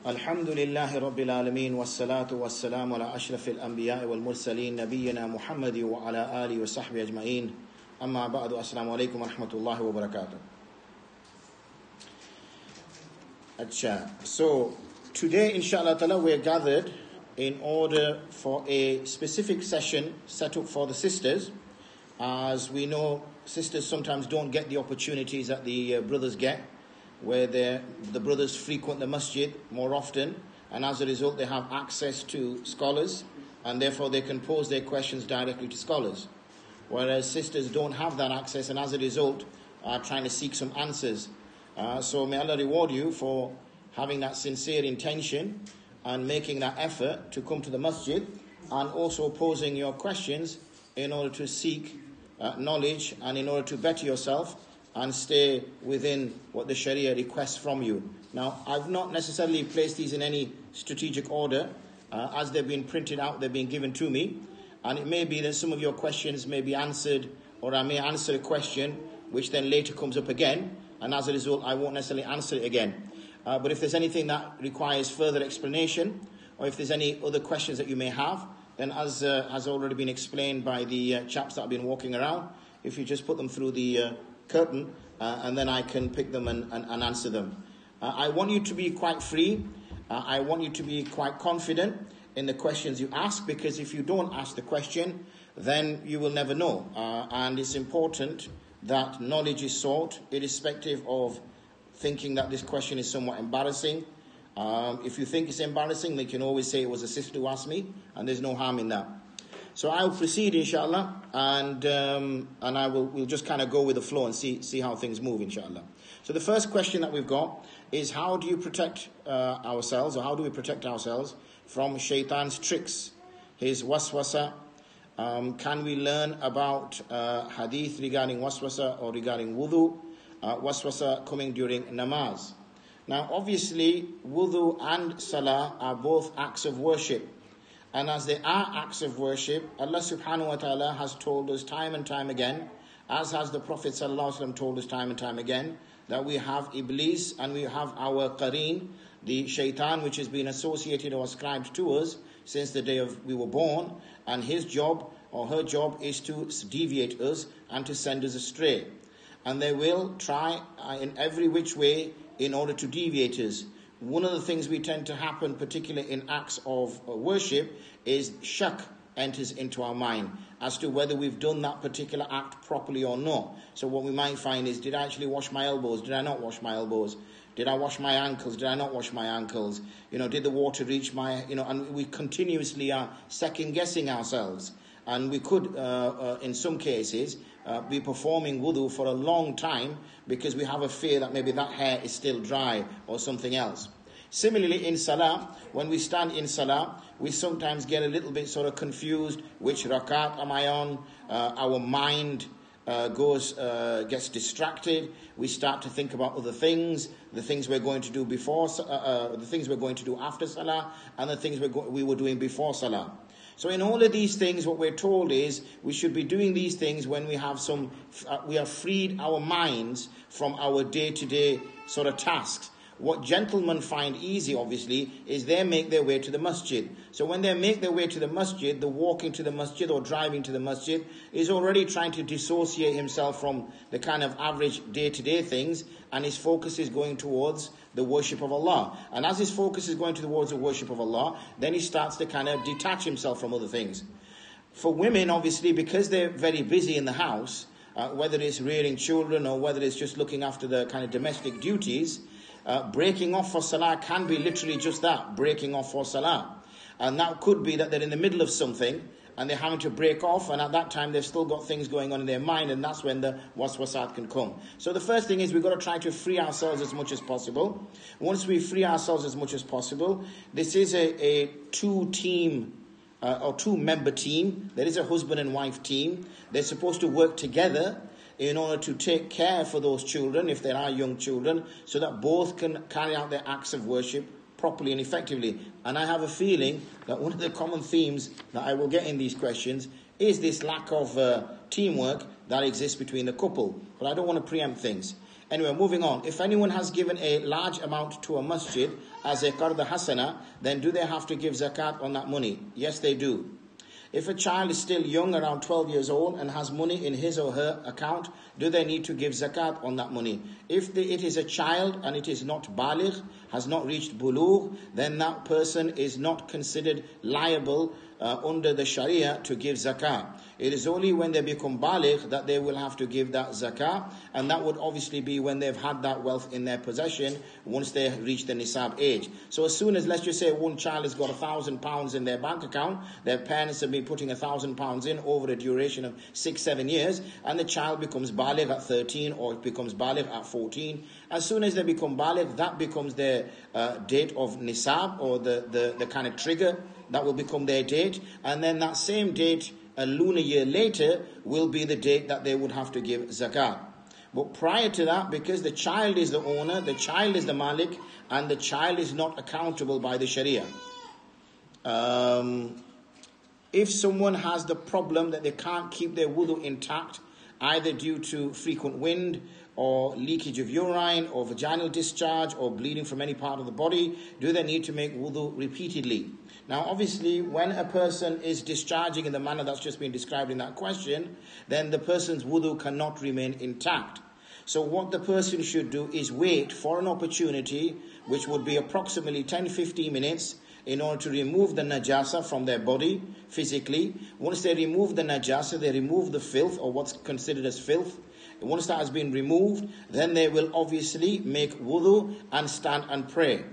الحمد لله رب العالمين والصلاة والسلام على أشرف الأنبياء والمرسلين نبينا محمد وعلى آله وصحبه أجمعين أما بعد السلام عليكم ورحمة الله وبركاته. So today inshallah ta'ala we are gathered in order for a specific session set up for the sisters. As we know, sisters sometimes don't get the opportunities that the brothers get, where the brothers frequent the masjid more often, and as a result they have access to scholars, and therefore they can pose their questions directly to scholars. Whereas sisters don't have that access, and as a result are trying to seek some answers. So may Allah reward you for having that sincere intention and making that effort to come to the masjid, and also posing your questions in order to seek knowledge and in order to better yourself and stay within what the Sharia requests from you. Now, I've not necessarily placed these in any strategic order. As they've been printed out, they've been given to me. And it may be that some of your questions may be answered, or I may answer a question which then later comes up again, and as a result, I won't necessarily answer it again. But if there's anything that requires further explanation, or if there's any other questions that you may have, then as has already been explained by the chaps that have been walking around, if you just put them through the curtain, and then I can pick them and answer them. I want you to be quite free. I want you to be quite confident in the questions you ask, because if you don't ask the question, then you will never know. And it's important that knowledge is sought, irrespective of thinking that this question is somewhat embarrassing. If you think it's embarrassing, then you can always say it was a sister who asked me, and there's no harm in that. So I'll proceed, inshallah, and we'll just kind of go with the flow and see how things move, inshallah. So the first question that we've got is, how do you protect ourselves, or how do we protect ourselves from shaitan's tricks, his waswasa? Can we learn about hadith regarding waswasa or regarding wudu, waswasa coming during namaz? Now, obviously, wudu and salah are both acts of worship. And as they are acts of worship, Allah subhanahu wa ta'ala has told us time and time again, as has the Prophet sallallahu alaihi wasallam told us time and time again, that we have Iblis and we have our qareen, the shaitan, which has been associated or ascribed to us since the day we were born, and his job or her job is to deviate us and to send us astray. And they will try in every which way in order to deviate us. One of the things we tend to happen, particularly in acts of worship, is shak enters into our mind as to whether we've done that particular act properly or not. So what we might find is, did I actually wash my elbows? Did I not wash my elbows? Did I wash my ankles? Did I not wash my ankles? Did the water reach my, and we continuously are second guessing ourselves. And we could, in some cases, be performing wudu for a long time because we have a fear that maybe that hair is still dry or something else. Similarly, in salah, when we stand in salah, we sometimes get a little bit sort of confused. Which rakat am I on? Our mind gets distracted. We start to think about other things, the things we're going to do before, the things we're going to do after salah, and the things we were doing before salah. So in all of these things, what we're told is we should be doing these things when we have we have freed our minds from our day-to-day sort of tasks. What gentlemen find easy, obviously, is they make their way to the masjid. So when they make their way to the masjid, the walking to the masjid or driving to the masjid is already trying to dissociate himself from the kind of average day-to-day things, and his focus is going towards the worship of Allah. And as his focus is going towards the worship of Allah, then he starts to kind of detach himself from other things. For women, obviously, because they're very busy in the house, whether it's rearing children or whether it's just looking after the kind of domestic duties, breaking off for salah can be literally just that, breaking off for salah. And that could be that they're in the middle of something and they're having to break off, and at that time they've still got things going on in their mind, and that's when the waswasat can come. So the first thing is we've got to try to free ourselves as much as possible. Once we free ourselves as much as possible, this is a two-member team. There is a husband and wife team. They're supposed to work together in order to take care for those children, if there are young children, so that both can carry out their acts of worship properly and effectively. And I have a feeling that one of the common themes that I will get in these questions is this lack of teamwork that exists between the couple. But I don't want to preempt things. Anyway, moving on. If anyone has given a large amount to a masjid as a qarda hasana, then do they have to give zakat on that money? Yes, they do. If a child is still young, around 12 years old, and has money in his or her account, do they need to give zakat on that money? If it is a child and it is not baligh, has not reached bulugh, then that person is not considered liable under the Sharia to give zakah. It is only when they become baligh that they will have to give that zakah, and that would obviously be when they've had that wealth in their possession once they reach the nisab age. So as soon as, let's just say, one child has got £1,000 in their bank account, their parents have been putting £1,000 in over a duration of 6-7 years, and the child becomes baligh at 13 or it becomes baligh at 14. As soon as they become baligh, that becomes their date of nisab, or the kind of trigger that will become their date, and then that same date, a lunar year later, will be the date that they would have to give zakat. But prior to that, because the child is the owner, the child is the malik, and the child is not accountable by the Sharia. If someone has the problem that they can't keep their wudu intact, either due to frequent wind, or leakage of urine, or vaginal discharge, or bleeding from any part of the body, do they need to make wudu repeatedly? Now, obviously, when a person is discharging in the manner that's just been described in that question, then the person's wudu cannot remain intact. So what the person should do is wait for an opportunity, which would be approximately 10-15 minutes, in order to remove the najasa from their body physically. Once they remove the najasa, they remove the filth, or what's considered as filth. Once that has been removed, then they will obviously make wudu and stand and pray.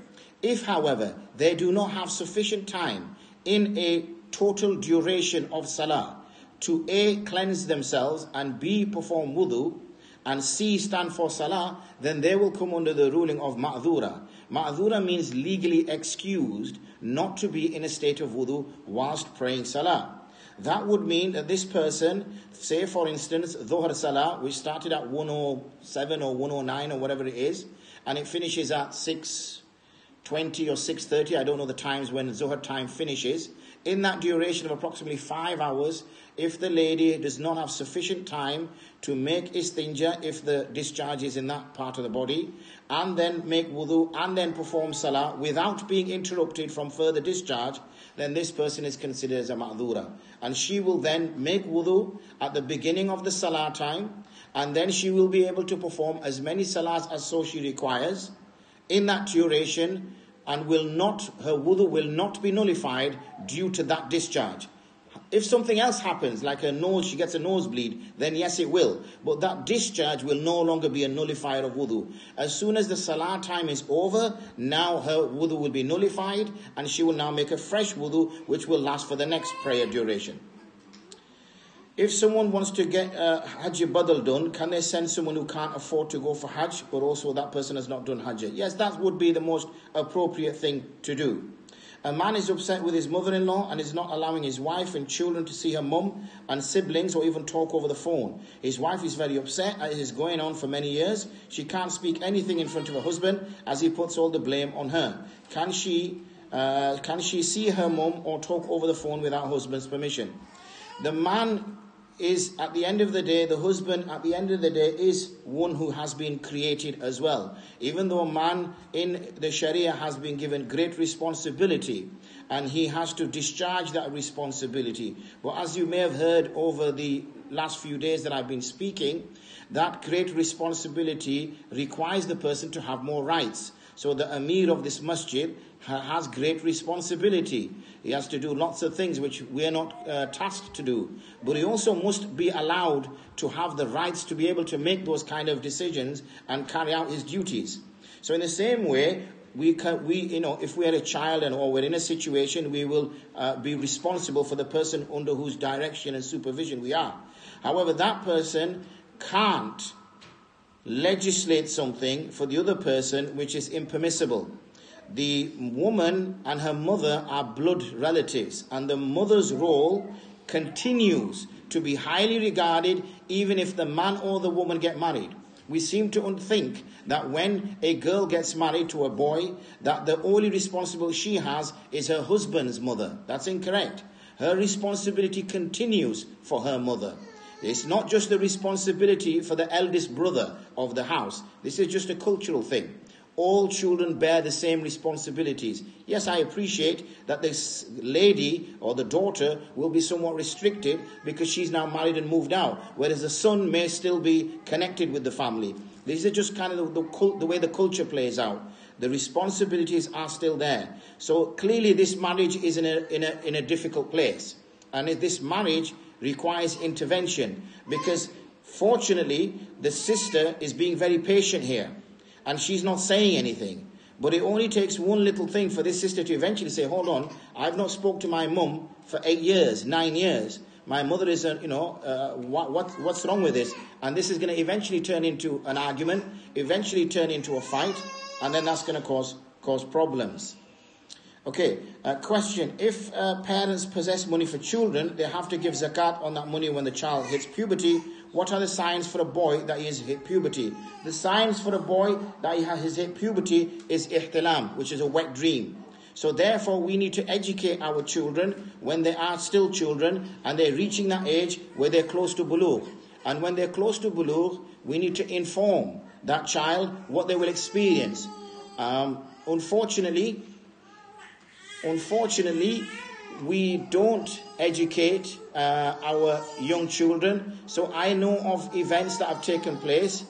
If, however, they do not have sufficient time in a total duration of salah to A, cleanse themselves, and B, perform wudu, and C, stand for salah, then they will come under the ruling of ma'dhura. Ma'dhura means legally excused not to be in a state of wudu whilst praying salah. That would mean that this person, say for instance, Dhuhr Salah, which started at 1:07 or 1:09 or whatever it is, and it finishes at 6:20 or 6:30, I don't know the times when Zuhr time finishes. In that duration of approximately 5 hours, if the lady does not have sufficient time to make istinja, if the discharge is in that part of the body, and then make wudu, and then perform salah without being interrupted from further discharge, then this person is considered as a ma'dhura. And she will then make wudu at the beginning of the salah time, and then she will be able to perform as many salahs as so she requires in that duration, and her wudu will not be nullified due to that discharge. If something else happens, like she gets a nosebleed, then yes, it will. But that discharge will no longer be a nullifier of wudu. As soon as the salah time is over, now her wudu will be nullified, and she will now make a fresh wudu, which will last for the next prayer duration. If someone wants to get Hajj Badal done, can they send someone who can't afford to go for Hajj, but also that person has not done Hajj? Yes, that would be the most appropriate thing to do. A man is upset with his mother-in-law and is not allowing his wife and children to see her mum and siblings or even talk over the phone. His wife is very upset. It is going on for many years. She can't speak anything in front of her husband as he puts all the blame on her. Can she see her mum or talk over the phone without husband's permission? The man is, at the end of the day, the husband at the end of the day is one who has been created as well. Even though a man in the Sharia has been given great responsibility and he has to discharge that responsibility. But as you may have heard over the last few days that I've been speaking, that great responsibility requires the person to have more rights. So the Amir of this masjid has great responsibility. He has to do lots of things which we are not tasked to do. But he also must be allowed to have the rights to be able to make those kind of decisions and carry out his duties. So in the same way, if we are a child or we're in a situation, we will be responsible for the person under whose direction and supervision we are. However, that person can't legislate something for the other person which is impermissible. The woman and her mother are blood relatives, and the mother's role continues to be highly regarded even if the man or the woman get married. We seem to think that when a girl gets married to a boy, that the only responsibility she has is her husband's mother. That's incorrect. Her responsibility continues for her mother. It's not just the responsibility for the eldest brother of the house. This is just a cultural thing. All children bear the same responsibilities. Yes, I appreciate that this lady or the daughter will be somewhat restricted because she's now married and moved out, whereas the son may still be connected with the family. These are just kind of the way the culture plays out. The responsibilities are still there. So clearly this marriage is in a difficult place. And this marriage requires intervention because fortunately the sister is being very patient here. And she's not saying anything. But it only takes one little thing for this sister to eventually say, hold on, I've not spoke to my mum for 8 years, 9 years. My mother is, what's wrong with this? And this is going to eventually turn into an argument, eventually turn into a fight, and then that's going to cause problems. Okay, question. If parents possess money for children, they have to give zakat on that money when the child hits puberty. What are the signs for a boy that he has hit puberty? The signs for a boy that he has hit puberty is ihtilam, which is a wet dream. So therefore we need to educate our children when they are still children and they're reaching that age where they're close to bulugh. And when they're close to bulugh, we need to inform that child what they will experience. Unfortunately, we don't educate our young children. So I know of events that have taken place.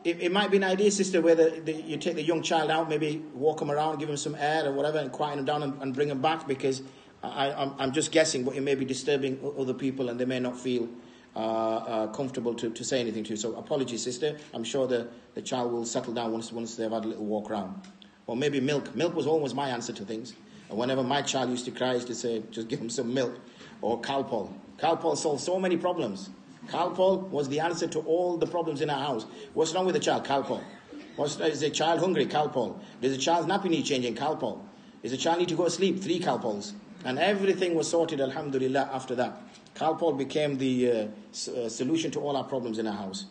It might be an idea, sister, whether you take the young child out, maybe walk them around, give them some air or whatever, and quieten them down and bring them back, because I'm just guessing, but it may be disturbing other people and they may not feel comfortable to say anything to you. So apologies, sister. I'm sure the child will settle down once they've had a little walk around. Or maybe milk. Milk was always my answer to things. And whenever my child used to cry, I used to say, just give him some milk. Or Calpol. Calpol solved so many problems. Calpol was the answer to all the problems in our house. What's wrong with the child? Calpol. Is the child hungry? Calpol. Does the child's nappy need changing? Calpol. Does the child need to go to sleep? 3 Calpols. And everything was sorted, alhamdulillah, after that. Calpol became the solution to all our problems in our house.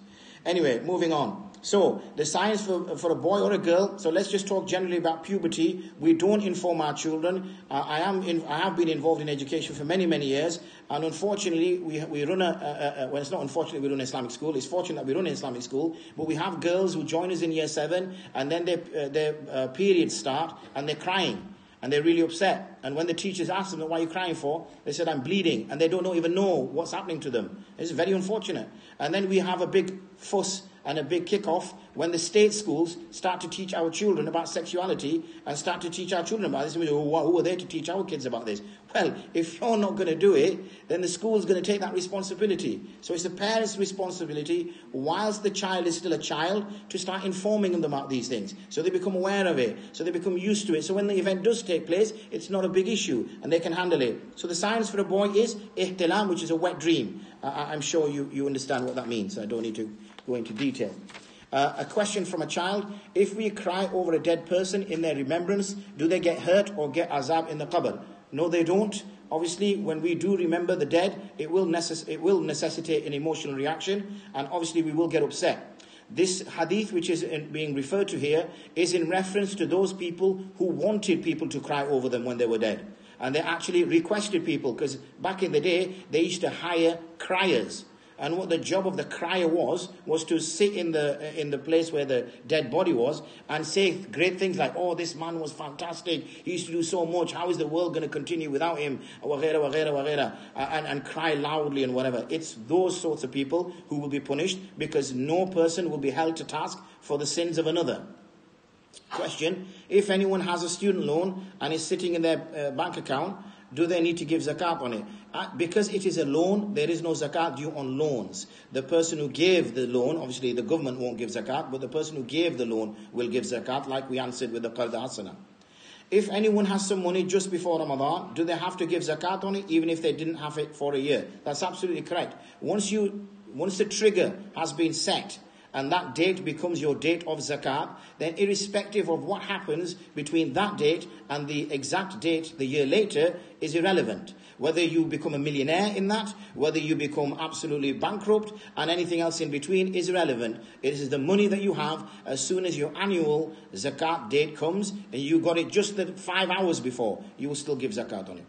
Anyway, moving on. So, the signs for a boy or a girl, so let's just talk generally about puberty. We don't inform our children. I have been involved in education for many, many years, and unfortunately, we run well, it's not unfortunately we run an Islamic school, it's fortunate that we run an Islamic school, but we have girls who join us in year 7, and then their periods start, and they're crying. And they're really upset. And when the teachers ask them, what are you crying for? They said, I'm bleeding. And they don't even know what's happening to them. It's very unfortunate. And then we have a big fuss and a big kick-off when the state schools start to teach our children about sexuality and start to teach our children about this. And we go, who are they to teach our kids about this? Well, if you're not going to do it, then the school's going to take that responsibility. So it's the parents' responsibility, whilst the child is still a child, to start informing them about these things. So they become aware of it. So they become used to it. So when the event does take place, it's not a big issue and they can handle it. So the signs for a boy is ihtilam, which is a wet dream. I'm sure you understand what that means. I don't need to go into detail. A question from a child. If we cry over a dead person in their remembrance, do they get hurt or get azab in the qabr? No, they don't. Obviously, when we do remember the dead, it will necessitate an emotional reaction, and obviously we will get upset. This hadith, which is being referred to here, is in reference to those people who wanted people to cry over them when they were dead. And they actually requested people, because back in the day, they used to hire criers. And what the job of the crier was to sit in the place where the dead body was and say great things like, oh, this man was fantastic, he used to do so much, how is the world going to continue without him, and cry loudly and whatever. It's those sorts of people who will be punished, because no person will be held to task for the sins of another. Question: if anyone has a student loan and is sitting in their bank account, do they need to give zakat on it? Because it is a loan, there is no zakat due on loans. The person who gave the loan, obviously the government won't give zakat, but the person who gave the loan will give zakat, like we answered with the Qard Hasana. If anyone has some money just before Ramadan, do they have to give zakat on it, even if they didn't have it for a year? That's absolutely correct. Once the trigger has been set, and that date becomes your date of zakat, then irrespective of what happens between that date and the exact date the year later is irrelevant. Whether you become a millionaire in that, whether you become absolutely bankrupt, and anything else in between is irrelevant. It is the money that you have as soon as your annual zakat date comes, and you got it just the 5 hours before, you will still give zakat on it.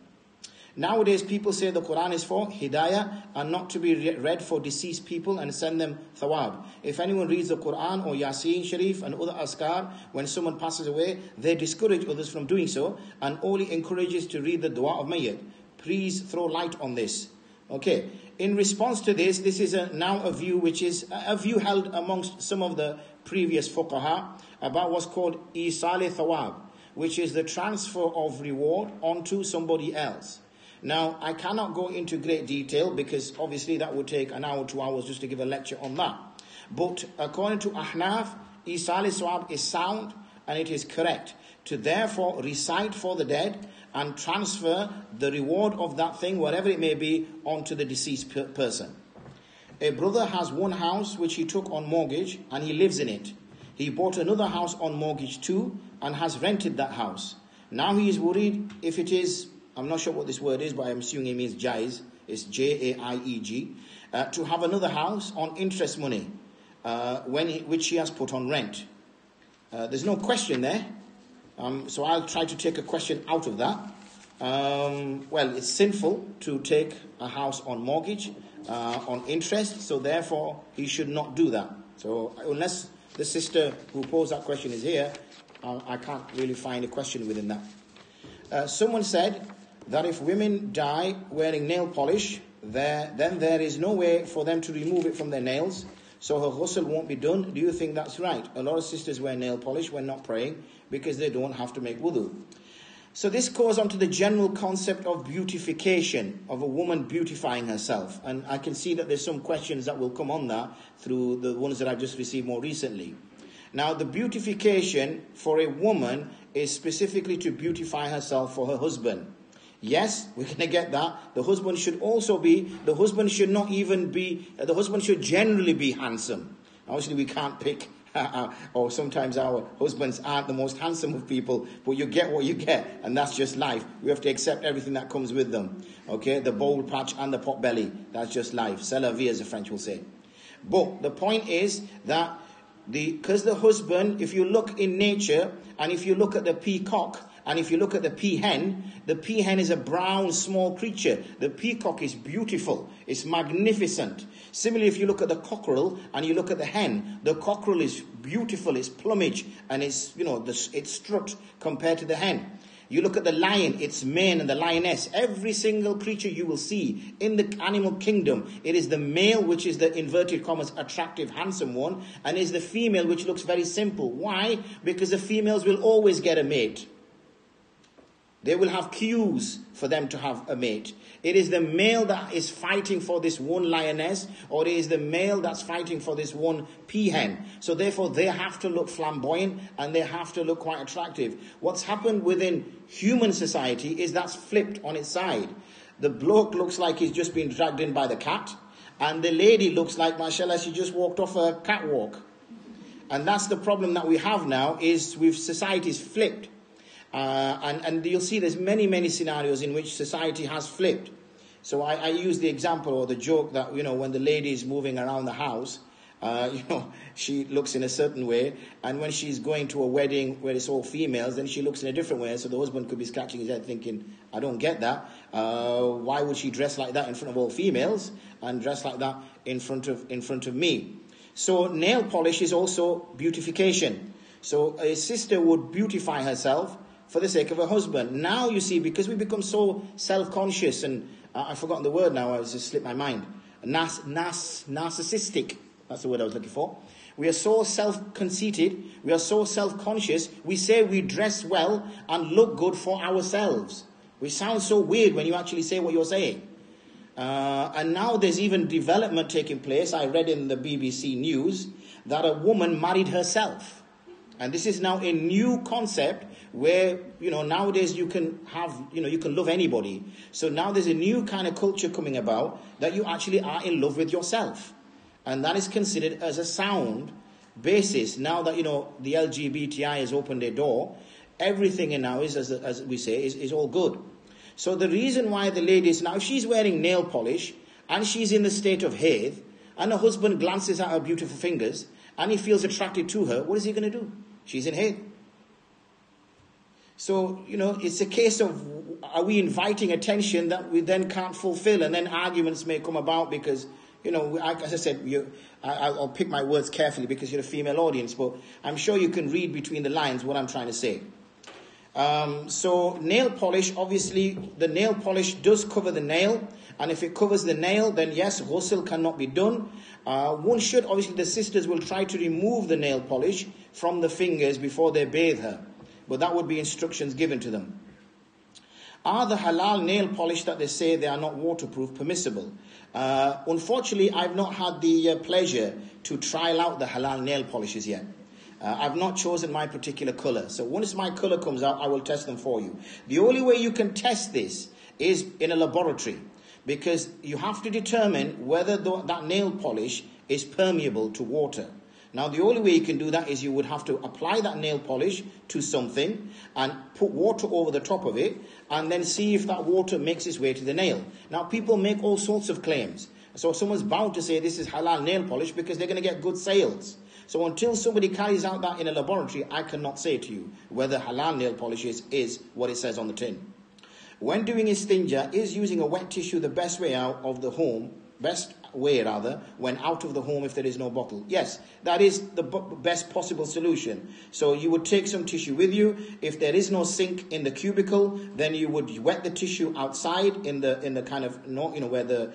Nowadays people say the Quran is for hidayah and not to be read for deceased people and send them thawab. If anyone reads the Quran or Yasin Sharif and other askar when someone passes away, they discourage others from doing so and only encourages to read the dua of Mayyit. Please throw light on this. Okay, in response to this, this is now a view which is a view held amongst some of the previous fuqaha about what's called isal thawab, which is the transfer of reward onto somebody else. Now, I cannot go into great detail because obviously that would take an hour, 2 hours just to give a lecture on that. But according to Ahnaf, isal thawab is sound and it is correct to therefore recite for the dead and transfer the reward of that thing, whatever it may be, onto the deceased person. A brother has one house which he took on mortgage and he lives in it. He bought another house on mortgage too and has rented that house. Now he is worried if it is, I'm not sure what this word is, but I'm assuming it means jaiz, it's J-A-I-E-G, to have another house on interest money, which he has put on rent. There's no question there. So I'll try to take a question out of that. Well, it's sinful to take a house on mortgage, on interest, so therefore he should not do that. So unless the sister who posed that question is here, I can't really find a question within that. Someone said that if women die wearing nail polish, then there is no way for them to remove it from their nails, so her ghusl won't be done. Do you think that's right? A lot of sisters wear nail polish when not praying because they don't have to make wudu. So this goes on to the general concept of beautification, of a woman beautifying herself. And I can see that there's some questions that will come on that through the ones that I've just received more recently. Now, the beautification for a woman is specifically to beautify herself for her husband. Yes, we're going to get that. The husband should generally be handsome. Obviously, we can't pick, or sometimes our husbands aren't the most handsome of people, but you get what you get, and that's just life. We have to accept everything that comes with them. Okay, the bowl patch and the pot belly, that's just life. C'est la vie, as the French will say. But the point is that because the husband, if you look in nature, and if you look at the peacock, and if you look at the peahen is a brown small creature. The peacock is beautiful. It's magnificent. Similarly, if you look at the cockerel and you look at the hen, the cockerel is beautiful. Its plumage and its strut compared to the hen. You look at the lion, its mane and the lioness. Every single creature you will see in the animal kingdom, it is the male which is the inverted commas attractive, handsome one, and is the female which looks very simple. Why? Because the females will always get a mate. They will have cues for them to have a mate. It is the male that is fighting for this one lioness, or it is the male that's fighting for this one peahen. So therefore they have to look flamboyant and they have to look quite attractive. What's happened within human society is that's flipped on its side. The bloke looks like he's just been dragged in by the cat, and the lady looks like, mashallah, she just walked off a catwalk. And that's the problem that we have now, is with society's flipped. And you'll see there's many scenarios in which society has flipped. So I use the example or the joke that, when the lady is moving around the house, she looks in a certain way, and when she's going to a wedding where it's all females, then she looks in a different way. So the husband could be scratching his head thinking, I don't get that. Why would she dress like that in front of all females and dress like that in front of me? So nail polish is also beautification. So a sister would beautify herself for the sake of her husband. Now you see, because we become so self-conscious, and I've forgotten the word now, it's just slipped my mind. Narcissistic, that's the word I was looking for. We are so self-conceited, we are so self-conscious, we say we dress well and look good for ourselves. We sound so weird when you actually say what you're saying. And now there's even development taking place. I read in the BBC News that a woman married herself. And this is now a new concept where, nowadays you can love anybody. So now there's a new kind of culture coming about that you actually are in love with yourself. And that is considered as a sound basis. Now that, the LGBTI has opened their door, everything now is, as we say, is all good. So the reason why the ladies, now if she's wearing nail polish and she's in the state of haid, and her husband glances at her beautiful fingers and he feels attracted to her, what is he going to do? She's in haid. So, it's a case of, are we inviting attention that we then can't fulfill? And then arguments may come about because, as I said, I'll pick my words carefully because you're a female audience, but I'm sure you can read between the lines what I'm trying to say. So nail polish, obviously, the nail polish does cover the nail. And if it covers the nail, then yes, ghusl cannot be done. One should, obviously, the sisters will try to remove the nail polish from the fingers before they bathe her. But that would be instructions given to them. Are the halal nail polish that they say they are not waterproof permissible? Unfortunately, I've not had the pleasure to trial out the halal nail polishes yet. I've not chosen my particular colour. So once my colour comes out, I will test them for you. The only way you can test this is in a laboratory, because you have to determine whether that nail polish is permeable to water. Now, the only way you can do that is you would have to apply that nail polish to something and put water over the top of it and then see if that water makes its way to the nail. Now, people make all sorts of claims. So someone's bound to say this is halal nail polish because they're going to get good sales. So until somebody carries out that in a laboratory, I cannot say to you whether halal nail polish is what it says on the tin. When doing istinja, is using a wet tissue the best way out of the home? Best way, rather, when out of the home if there is no bottle? Yes, that is the best possible solution. So you would take some tissue with you. If there is no sink in the cubicle, then you would wet the tissue outside in the kind of, where the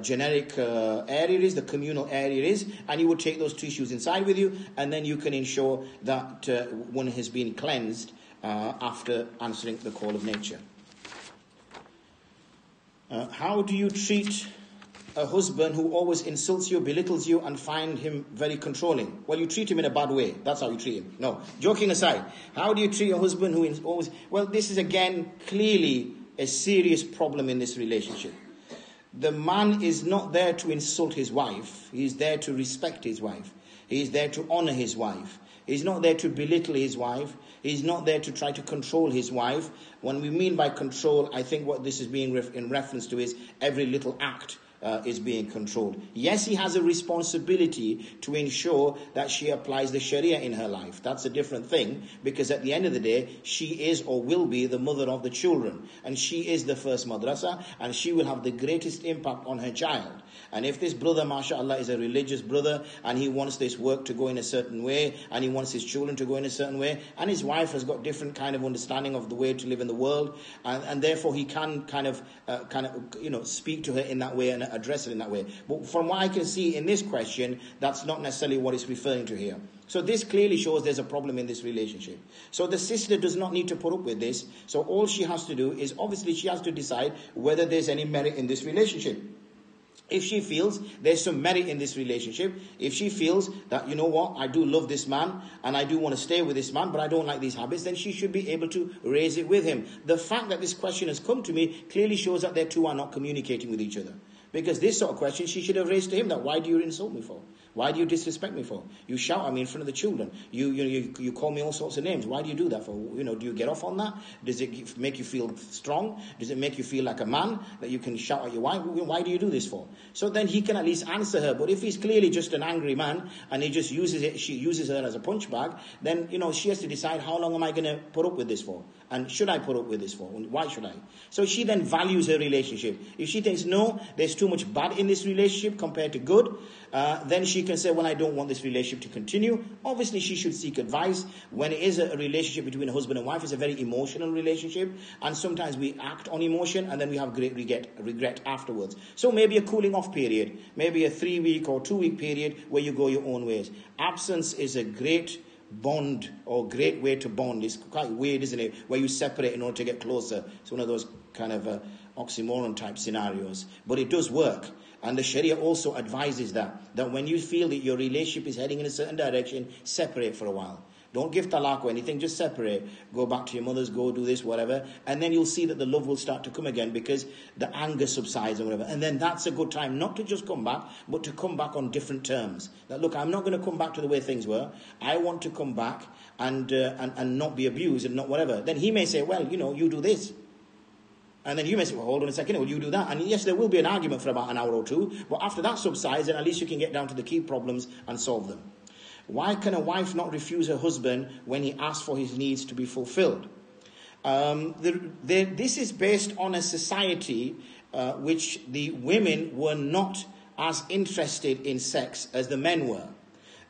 generic area is, the communal area is, and you would take those tissues inside with you, and then you can ensure that one has been cleansed after answering the call of nature. How do you treat a husband who always insults you, belittles you, and find him very controlling? Well, you treat him in a bad way. That's how you treat him. No, joking aside, how do you treat a husband who is always... Well, this is again clearly a serious problem in this relationship. The man is not there to insult his wife. He's there to respect his wife. He's there to honor his wife. He's not there to belittle his wife. He's not there to try to control his wife. When we mean by control, I think what this is being in reference to is every little act is being controlled. Yes, he has a responsibility to ensure that she applies the Sharia in her life. That's a different thing, because at the end of the day, she is or will be the mother of the children. And she is the first madrasa, and she will have the greatest impact on her child. And if this brother, mashallah, is a religious brother, and he wants this work to go in a certain way, and he wants his children to go in a certain way, and his wife has got different kind of understanding of the way to live in the world, and therefore he can kind of speak to her in that way and address it in that way. But from what I can see in this question, that's not necessarily what it's referring to here. So this clearly shows there's a problem in this relationship. So the sister does not need to put up with this. So all she has to do is, obviously, she has to decide whether there's any merit in this relationship. If she feels there's some merit in this relationship, if she feels that, you know what, I do love this man and I do want to stay with this man, but I don't like these habits, then she should be able to raise it with him. The fact that this question has come to me clearly shows that they two are not communicating with each other. Because this sort of question she should have raised to him, that why do you insult me for? Why do you disrespect me for? You shout at me in front of the children. You call me all sorts of names. Why do you do that for? Do you get off on that? Does it make you feel strong? Does it make you feel like a man that you can shout at your wife? Why do you do this for? So then he can at least answer her. But if he's clearly just an angry man and he just she uses her as a punch bag, then she has to decide, how long am I going to put up with this for? And should I put up with this for? Why should I? So she then values her relationship. If she thinks, no, there's too much bad in this relationship compared to good, then she can say, well, I don't want this relationship to continue. Obviously, she should seek advice. When it is a relationship between a husband and wife, it's a very emotional relationship. And sometimes we act on emotion and then we have great regret afterwards. So maybe a cooling off period, maybe a 3-week or 2-week period where you go your own ways. Absence is a great bond or great way to bond. It's quite weird, isn't it? Where you separate in order to get closer. It's one of those kind of oxymoron type scenarios. But it does work. And the Sharia also advises that when you feel that your relationship is heading in a certain direction, separate for a while. Don't give talaq or anything, just separate. Go back to your mother's, go do this, whatever. And then you'll see that the love will start to come again because the anger subsides and whatever. And then that's a good time not to just come back, but to come back on different terms. That, look, I'm not going to come back to the way things were. I want to come back and not be abused and not whatever. Then he may say, well, you do this. And then you may say, well, hold on a second, will you do that? And yes, there will be an argument for about an hour or two. But after that subsides, then at least you can get down to the key problems and solve them. Why can a wife not refuse her husband when he asks for his needs to be fulfilled? This is based on a society which the women were not as interested in sex as the men were.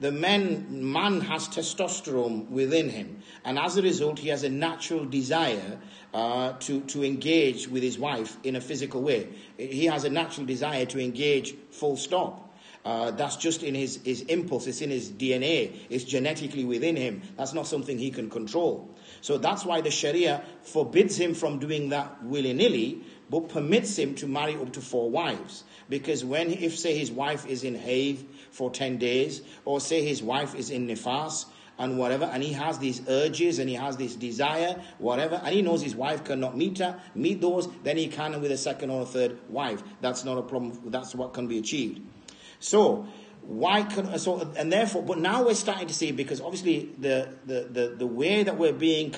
The man has testosterone within him, and as a result, he has a natural desire to engage with his wife in a physical way. He has a natural desire to engage, full stop. That's just in his impulse. It's in his DNA. It's genetically within him. That's not something he can control. So that's why the Sharia forbids him from doing that willy-nilly, but permits him to marry up to 4 wives. Because if say his wife is in Hayd for 10 days, or say his wife is in Nifas and whatever, and he has these urges and he has this desire, whatever, and he knows his wife cannot meet those, then he can with a second or a third wife. That's not a problem. That's what can be achieved. But now we're starting to see, because obviously the way that we're being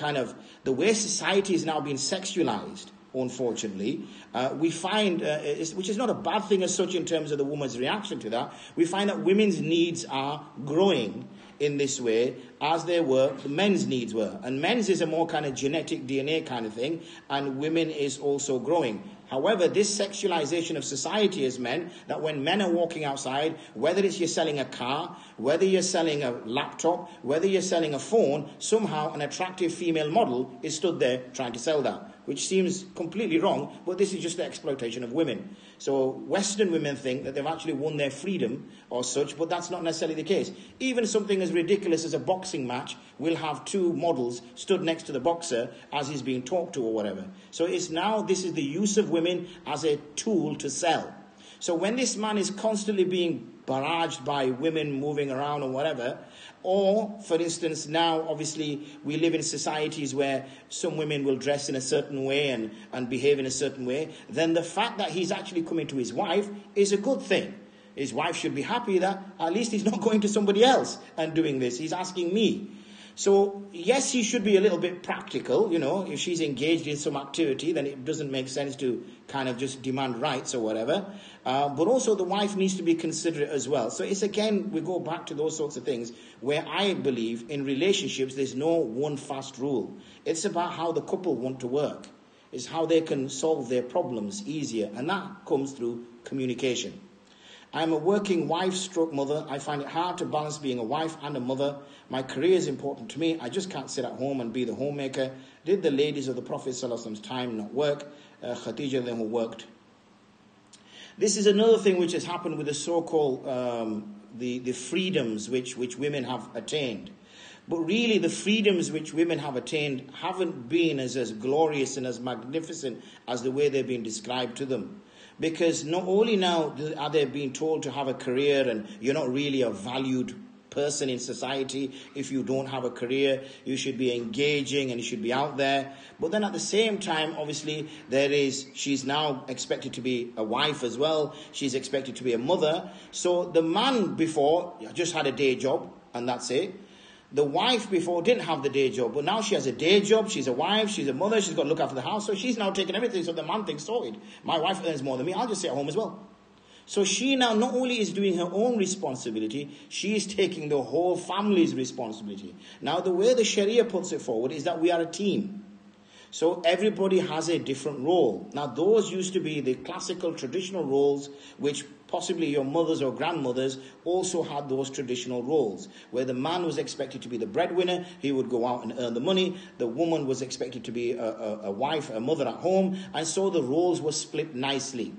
the way society is now being sexualized, unfortunately, we find, which is not a bad thing as such in terms of the woman's reaction to that, we find that women's needs are growing in this way as the men's needs were. And men's is a more kind of genetic DNA kind of thing, and women is also growing. However, this sexualization of society has meant that when men are walking outside, whether it's you're selling a car, whether you're selling a laptop, whether you're selling a phone, somehow an attractive female model is stood there trying to sell that, which seems completely wrong, but this is just the exploitation of women. So Western women think that they've actually won their freedom or such, but that's not necessarily the case. Even something as ridiculous as a boxing match will have 2 models stood next to the boxer as he's being talked to or whatever. So this is the use of women as a tool to sell. So when this man is constantly being barraged by women moving around or whatever, or, for instance, now, obviously, we live in societies where some women will dress in a certain way and behave in a certain way, then the fact that he's actually coming to his wife is a good thing. His wife should be happy that at least he's not going to somebody else and doing this. He's asking me. So, yes, he should be a little bit practical, if she's engaged in some activity, then it doesn't make sense to kind of just demand rights or whatever. But also the wife needs to be considerate as well. So it's again, we go back to those sorts of things where I believe in relationships, there's no one fast rule. It's about how the couple want to work. It's how they can solve their problems easier. And that comes through communication. I'm a working wife/mother. I find it hard to balance being a wife and a mother. My career is important to me. I just can't sit at home and be the homemaker. Did the ladies of the Prophet ﷺ's time not work? Khadija then who worked. This is another thing which has happened with the so-called the freedoms which women have attained. But really the freedoms which women have attained haven't been as glorious and as magnificent as the way they've been described to them. Because not only now are they being told to have a career and you're not really a valued person in society if you don't have a career, you should be engaging and you should be out there. But then at the same time, obviously, she's now expected to be a wife as well. She's expected to be a mother. So the man before just had a day job and that's it. The wife before didn't have the day job, but now she has a day job, she's a wife, she's a mother, she's got to look after the house, so she's now taking everything, so the man thinks sorted. My wife earns more than me, I'll just stay at home as well. So she now not only is doing her own responsibility, she is taking the whole family's responsibility. Now the way the Sharia puts it forward is that we are a team. So everybody has a different role. Now those used to be the classical traditional roles which possibly your mothers or grandmothers also had those traditional roles, where the man was expected to be the breadwinner, he would go out and earn the money, the woman was expected to be a wife, a mother at home, and so the roles were split nicely.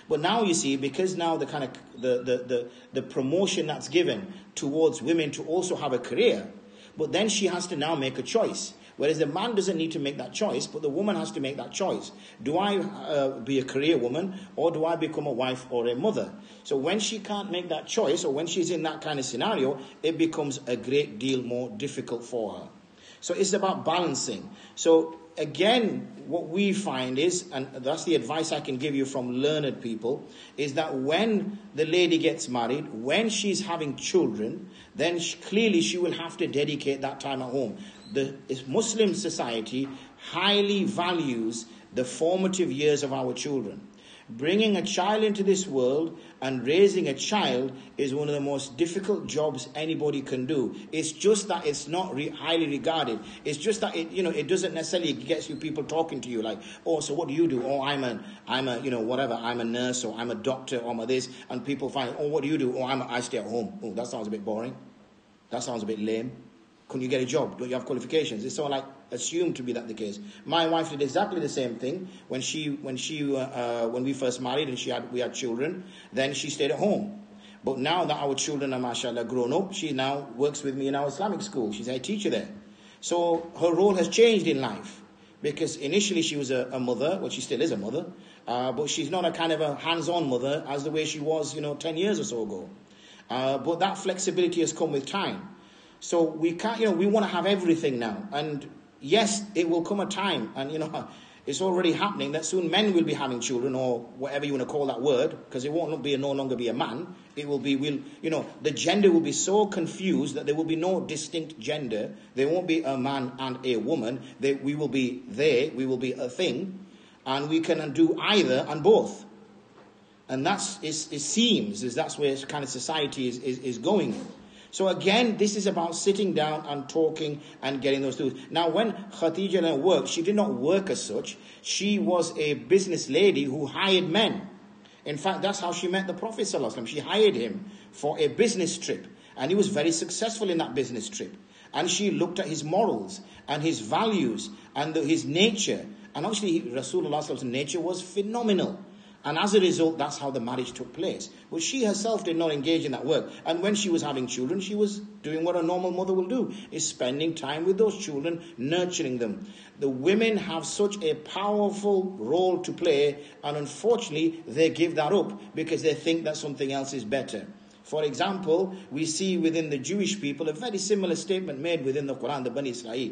But now you see, because now the kind of the promotion that's given towards women to also have a career, but then she has to now make a choice. Whereas the man doesn't need to make that choice, but the woman has to make that choice. Do I be a career woman, or do I become a wife or a mother? So when she can't make that choice, or when she's in that kind of scenario, it becomes a great deal more difficult for her. So it's about balancing. So again, what we find is, and that's the advice I can give you from learned people, is that when the lady gets married, when she's having children, then clearly she will have to dedicate that time at home. The Muslim society highly values the formative years of our children. Bringing a child into this world and raising a child is one of the most difficult jobs anybody can do. It's just that it's not highly regarded. It's just that it doesn't necessarily get you people talking to you like, oh, so what do you do? Oh, I'm a whatever. I'm a nurse, or I'm a doctor, or I'm a this. And people find, oh, what do you do? Oh, I stay at home. Oh, that sounds a bit boring. That sounds a bit lame. Couldn't you get a job? Don't you have qualifications? It's sort of like assumed to be that the case. My wife did exactly the same thing when we first married and we had children. Then she stayed at home. But now that our children are mashallah grown up, she now works with me in our Islamic school. She's a teacher there. So her role has changed in life, because initially she was a mother. Well, she still is a mother, but she's not a kind of a hands-on mother as the way she was 10 years or so ago. But that flexibility has come with time. So we can't, we want to have everything now. And yes, it will come a time, and it's already happening, that soon men will be having children, or whatever you want to call that word, because it won't no longer be a man. It will be, the gender will be so confused that there will be no distinct gender. There won't be a man and a woman. We will be a thing, and we can do either and both. And it seems that's where kind of society is going. So again, this is about sitting down and talking and getting those things. Now, when Khadija worked, she did not work as such. She was a business lady who hired men. In fact, that's how she met the Prophet ﷺ. She hired him for a business trip. And he was very successful in that business trip. And she looked at his morals and his values and his nature. And obviously, Rasulullah's nature was phenomenal. And as a result, that's how the marriage took place. But she herself did not engage in that work. And when she was having children, she was doing what a normal mother will do, is spending time with those children, nurturing them. The women have such a powerful role to play, and unfortunately, they give that up because they think that something else is better. For example, we see within the Jewish people a very similar statement made within the Quran, the Bani Israel.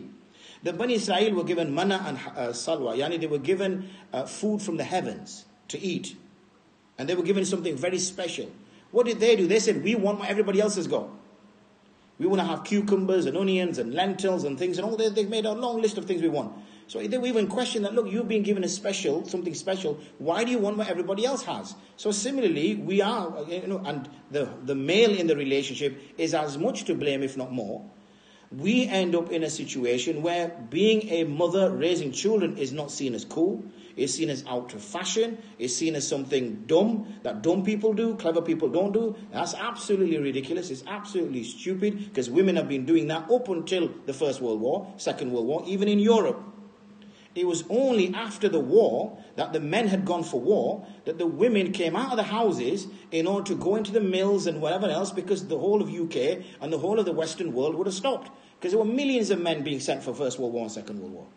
The Bani Israel were given manna and salwa, yani they were given food from the heavens to eat. And they were given something very special. What did they do? They said, we want what everybody else has got. We want to have cucumbers and onions and lentils and things and all. They've made a long list of things we want. So they even question that, look, you've been given something special. Why do you want what everybody else has? So similarly, we are, and the male in the relationship is as much to blame, if not more. We end up in a situation where being a mother raising children is not seen as cool. It's seen as out of fashion. It's seen as something dumb that dumb people do, clever people don't do. That's absolutely ridiculous. It's absolutely stupid, because women have been doing that up until the First World War, Second World War, even in Europe. It was only after the war that the men had gone for war that the women came out of the houses in order to go into the mills and whatever else, because the whole of UK and the whole of the Western world would have stopped. Because there were millions of men being sent for First World War and Second World War.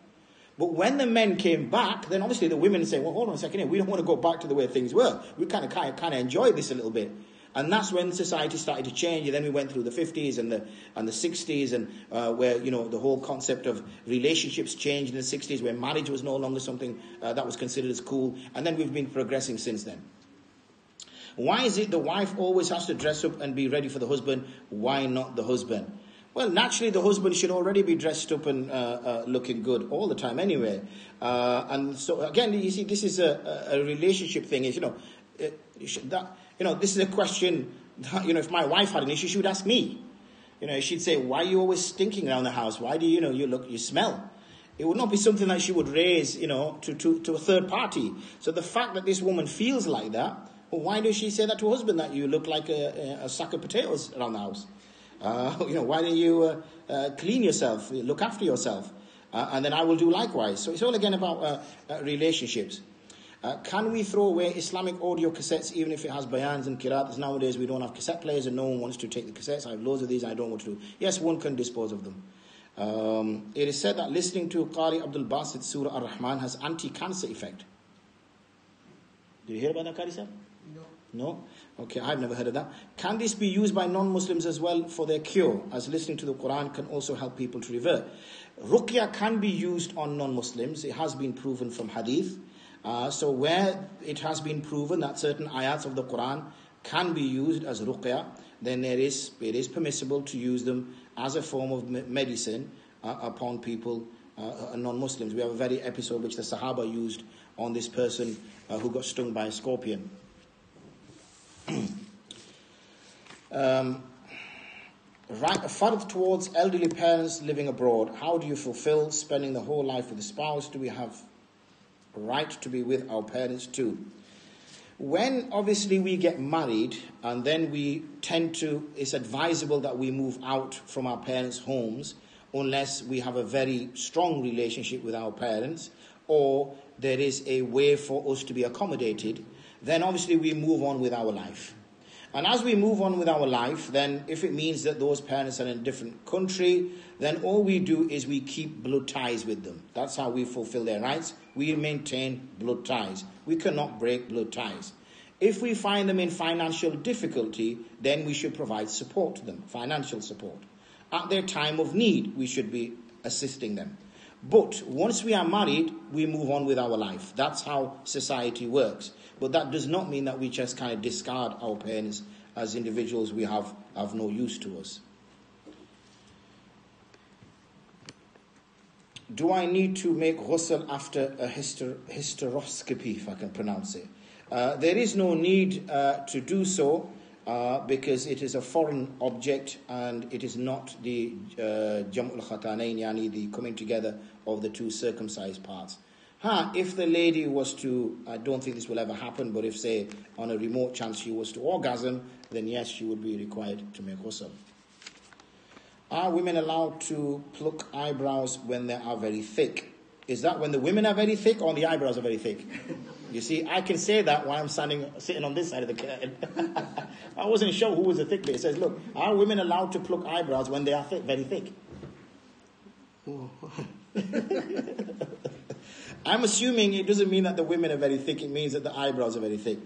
But when the men came back, then obviously the women say, well, hold on a second here, we don't want to go back to the way things were. We kind of enjoyed this a little bit. And that's when society started to change. And then we went through the 50s and the 60s, and where, the whole concept of relationships changed in the 60s, where marriage was no longer something that was considered as cool. And then we've been progressing since then. Why is it the wife always has to dress up and be ready for the husband? Why not the husband? Well, naturally, the husband should already be dressed up and looking good all the time anyway. And so, again, you see, this is a relationship thing. Is this is a question that, if my wife had an issue, she would ask me. She'd say, why are you always stinking around the house? Why do you smell? It would not be something that she would raise, to a third party. So the fact that this woman feels like that, well, why does she say that to her husband, that you look like a sack of potatoes around the house? Why don't you clean yourself, look after yourself, and then I will do likewise. So it's all again about relationships. Can we throw away Islamic audio cassettes even if it has bayans and qira'ats? Nowadays we don't have cassette players and no one wants to take the cassettes. I have loads of these and I don't want to do. Yes, one can dispose of them. It is said that listening to Qari Abdul Basit Surah Ar-Rahman has anti-cancer effect. Did you hear about that, Qari sir? No? Okay, I've never heard of that. Can this be used by non-Muslims as well for their cure, as listening to the Quran can also help people to revert? Ruqya can be used on non-Muslims. It has been proven from hadith. So where it has been proven that certain ayats of the Quran can be used as ruqya, then it is permissible to use them as a form of medicine upon people non-Muslims. We have a very episode which the Sahaba used on this person who got stung by a scorpion. Right, a fard towards elderly parents living abroad. How do you fulfill spending the whole life with the spouse? Do we have right to be with our parents too? When obviously we get married and then we tend to, it's advisable that we move out from our parents' homes unless we have a very strong relationship with our parents or there is a way for us to be accommodated, then obviously we move on with our life. And as we move on with our life, then if it means that those parents are in a different country, then all we do is we keep blood ties with them. That's how we fulfill their rights. We maintain blood ties. We cannot break blood ties. If we find them in financial difficulty, then we should provide support to them, financial support. At their time of need, we should be assisting them. But once we are married, we move on with our life. That's how society works. But that does not mean that we just kind of discard our parents as individuals we have no use to us. Do I need to make ghusl after a hysteroscopy, if I can pronounce it? There is no need to do so because it is a foreign object and it is not the jam'ul khatanayn, yani the coming together of the two circumcised parts. If the lady was to, I don't think this will ever happen, but if, say, on a remote chance she was to orgasm, then yes, she would be required to make ghusl. Are women allowed to pluck eyebrows when they are very thick? Is that when the women are very thick or the eyebrows are very thick? You see, I can say that while I'm sitting on this side of the curtain. I wasn't sure who was the thick bit. It says, look, are women allowed to pluck eyebrows when they are very thick? I'm assuming it doesn't mean that the women are very thick. It means that the eyebrows are very thick.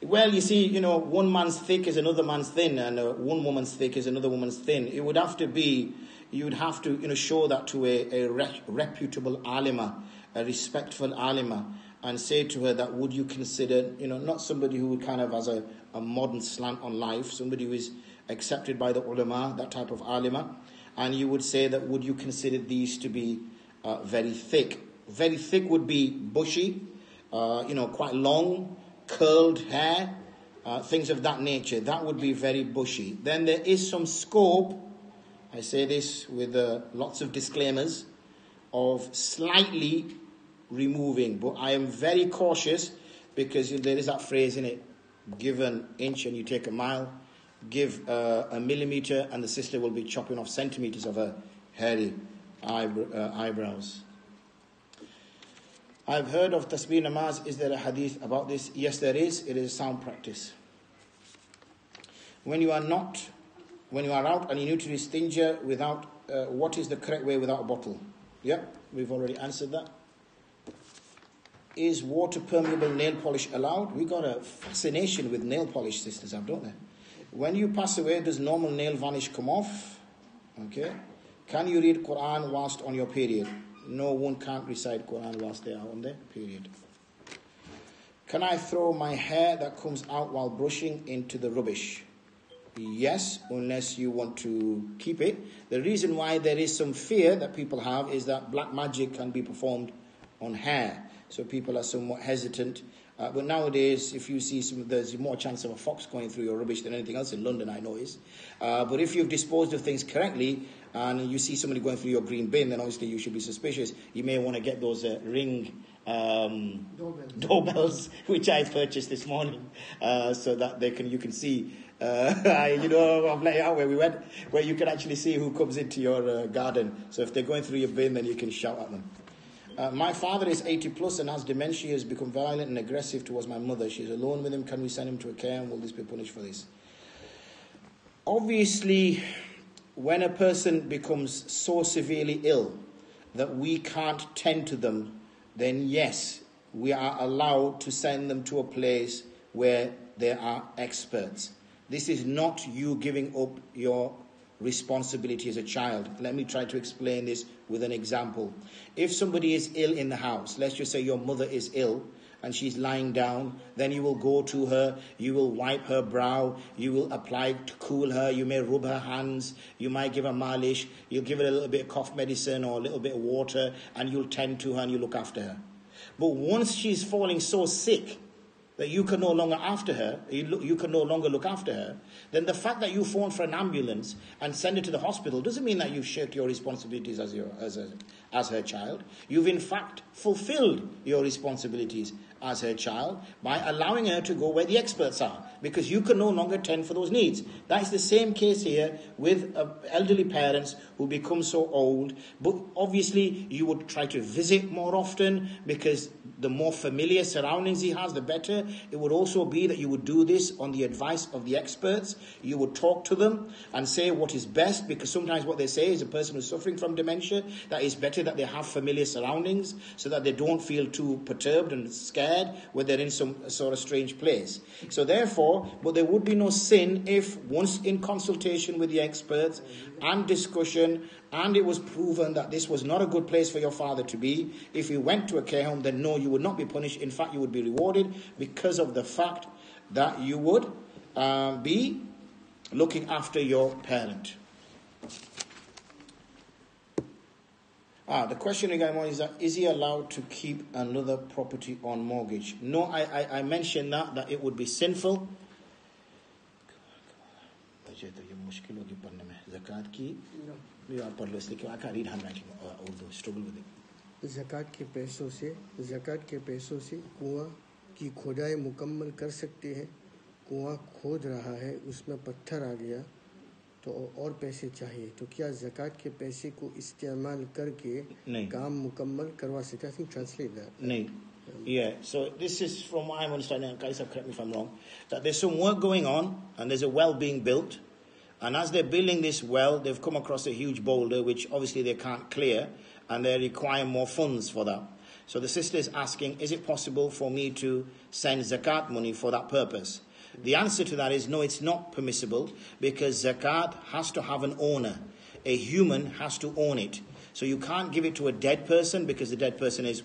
Well, you see, one man's thick is another man's thin, and one woman's thick is another woman's thin. It would have to be, you would have to, show that to a reputable alima, a respectful alima, and say to her that would you consider, not somebody who kind of has a modern slant on life, somebody who is accepted by the ulama, that type of alima, and you would say that would you consider these to be very thick? Very thick would be bushy, quite long, curled hair, things of that nature. That would be very bushy. Then there is some scope, I say this with lots of disclaimers, of slightly removing. But I am very cautious because there is that phrase in it, give an inch and you take a mile. Give a millimeter and the sister will be chopping off centimeters of her hairy eyebrows. I've heard of tasbih namaz. Is there a hadith about this? Yes, there is. It is a sound practice. When you are out and you need to do istinja without, what is the correct way without a bottle? Yep, we've already answered that. Is water permeable nail polish allowed? We got a fascination with nail polish, sisters, don't they? When you pass away, does normal nail varnish come off? Okay. Can you read Quran whilst on your period? No, one can't recite Quran whilst they are on their period. Can I throw my hair that comes out while brushing into the rubbish? Yes, unless you want to keep it. The reason why there is some fear that people have is that black magic can be performed on hair. So people are somewhat hesitant. But nowadays, if you see there's more chance of a fox going through your rubbish than anything else in London, I know is. But if you've disposed of things correctly, and you see somebody going through your green bin, then obviously you should be suspicious. You may want to get those ring doorbells, which I purchased this morning, so that you can see. I've laid out where we went, where you can actually see who comes into your garden. So if they're going through your bin, then you can shout at them. My father is 80 plus and has dementia. He has become violent and aggressive towards my mother. She's alone with him. Can we send him to a care and will this be punished for this? Obviously, when a person becomes so severely ill that we can't tend to them, then yes, we are allowed to send them to a place where there are experts. This is not you giving up your responsibility as a child. Let me try to explain this with an example. If somebody is ill in the house, let's just say your mother is ill, and she's lying down, then you will go to her, you will wipe her brow, you will apply to cool her, you may rub her hands, you might give her malish, you'll give her a little bit of cough medicine or a little bit of water, and you'll tend to her and you look after her. But once she's falling so sick that you can no longer you can no longer look after her, then the fact that you phone for an ambulance and send her to the hospital doesn't mean that you've shirked your responsibilities as her child. You've in fact fulfilled your responsibilities as her child by allowing her to go where the experts are, because you can no longer tend for those needs. That is the same case here with elderly parents who become so old, but obviously you would try to visit more often, because the more familiar surroundings he has, the better. It would also be that you would do this on the advice of the experts. You would talk to them and say what is best, because sometimes what they say is a person who's suffering from dementia, that it's better that they have familiar surroundings so that they don't feel too perturbed and scared when they're in some sort of strange place. So therefore, but there would be no sin if once in consultation with the experts and discussion, and it was proven that this was not a good place for your father to be, if you went to a care home, then no, you would not be punished. In fact, you would be rewarded because of the fact that you would be looking after your parent. The question again is that, is he allowed to keep another property on mortgage? No, I mentioned that it would be sinful. I can't read handwriting although struggle with it. ज़कात के पैसों से कुआं की खोदाई मुकम्मल कर सकते हैं. कुआं खोद रहा है, उसमें पत्थर आ गया तो और पैसे चाहिए, तो क्या ज़कात के पैसे को इस्तेमाल करके काम मुकम्मल करवा सकते हैं? I think translate that. नहीं. Yeah, so this is from what I'm understanding, and Kaisa, correct me if I'm wrong, that there's some work going on and there's a well being built, and as they're building this well, they've come across a huge boulder which obviously they can't clear, and they require more funds for that. So the sister is asking, is it possible for me to send zakat money for that purpose? The answer to that is no, it's not permissible, because zakat has to have an owner. A human has to own it. So you can't give it to a dead person, because the dead person is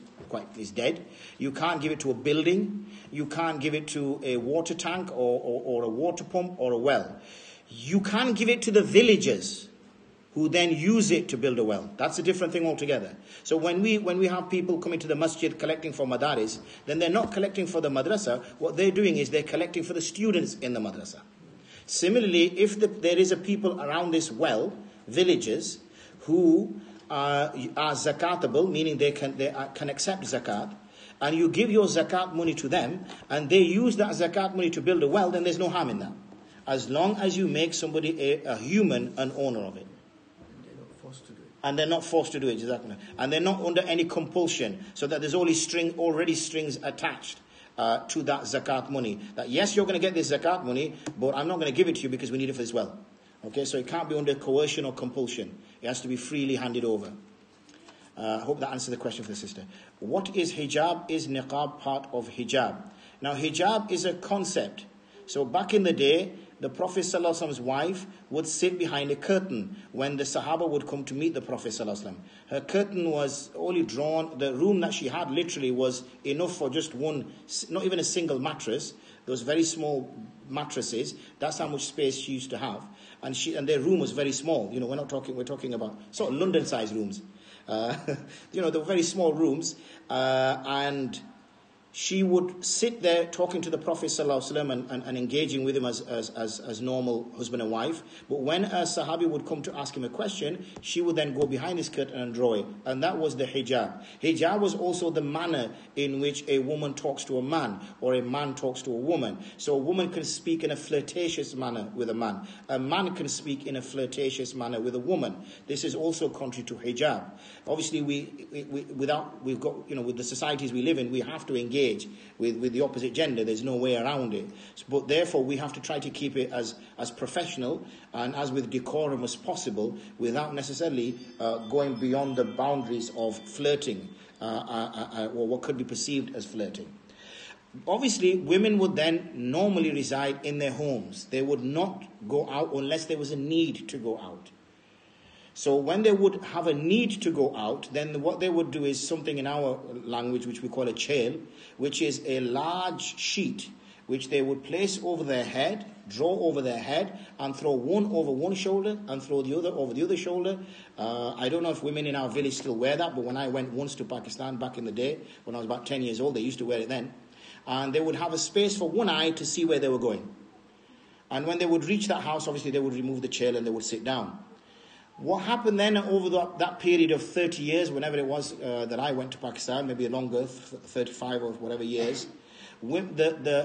dead. You can't give it to a building. You can't give it to a water tank or a water pump or a well. You can't give it to the villagers who then use it to build a well. That's a different thing altogether. So when we have people coming to the masjid collecting for madaris, then they're not collecting for the madrasa. What they're doing is they're collecting for the students in the madrasa. Similarly, if there is a people around this well, villagers, who are zakatable, meaning they can accept zakat, and you give your zakat money to them, and they use that zakat money to build a well, then there's no harm in that, as long as you make somebody, a human, an owner of it. And they're not forced to do it, exactly. And they're not under any compulsion, so that there's already strings attached to that zakat money. That yes, you're going to get this zakat money, but I'm not going to give it to you because we need it for this well. Okay, so it can't be under coercion or compulsion. It has to be freely handed over. I hope that answers the question for the sister. What is hijab? Is niqab part of hijab? Now, hijab is a concept. So back in the day, the Prophet ﷺ's wife would sit behind a curtain when the Sahaba would come to meet the Prophet ﷺ. Her curtain was only drawn, the room that she had literally was enough for just one, not even a single mattress. Those very small mattresses, that's how much space she used to have. And their room was very small. We're talking about sort of London-sized rooms. They were very small rooms. And she would sit there talking to the Prophet ﷺ and engaging with him as normal husband and wife. But when a Sahabi would come to ask him a question, she would then go behind his curtain and draw it. And that was the hijab. Hijab was also the manner in which a woman talks to a man, or a man talks to a woman. So a woman can speak in a flirtatious manner with a man. A man can speak in a flirtatious manner with a woman. This is also contrary to hijab. Obviously, with the societies we live in, we have to engage with the opposite gender. There's no way around it. But therefore, we have to try to keep it as professional and as with decorum as possible, without necessarily going beyond the boundaries of flirting or what could be perceived as flirting. Obviously, women would then normally reside in their homes. They would not go out unless there was a need to go out. So when they would have a need to go out, then what they would do is something in our language which we call a chail, which is a large sheet which they would place over their head, draw over their head, and throw one over one shoulder and throw the other over the other shoulder. I don't know if women in our village still wear that, but when I went once to Pakistan back in the day, when I was about 10 years old, they used to wear it then. And they would have a space for one eye to see where they were going. And when they would reach that house, obviously they would remove the chail and they would sit down. What happened then over that period of 30 years, whenever it was that I went to Pakistan, maybe longer, 35 or whatever years, the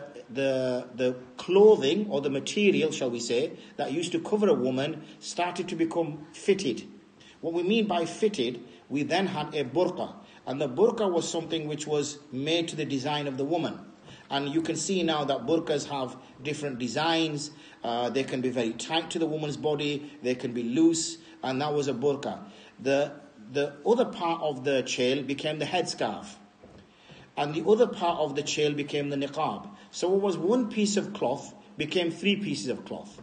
clothing or the material, shall we say, that used to cover a woman started to become fitted. What we mean by fitted, we then had a burqa. And the burqa was something which was made to the design of the woman. And you can see now that burqas have different designs. They can be very tight to the woman's body. They can be loose. And that was a burqa. The other part of the chail became the headscarf. And the other part of the chail became the niqab. So it was one piece of cloth became three pieces of cloth.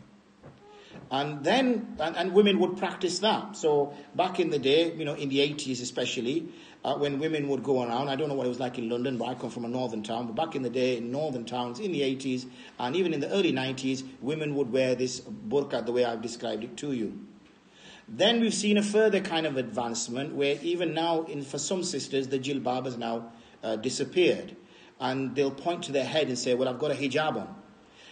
And then, and women would practice that. So back in the day, in the 80s especially, when women would go around, I don't know what it was like in London, but I come from a northern town, but back in the day, in northern towns, in the 80s, and even in the early 90s, women would wear this burqa the way I've described it to you. Then we've seen a further kind of advancement, where even now, for some sisters, the jilbab has now disappeared. And they'll point to their head and say, well, I've got a hijab on.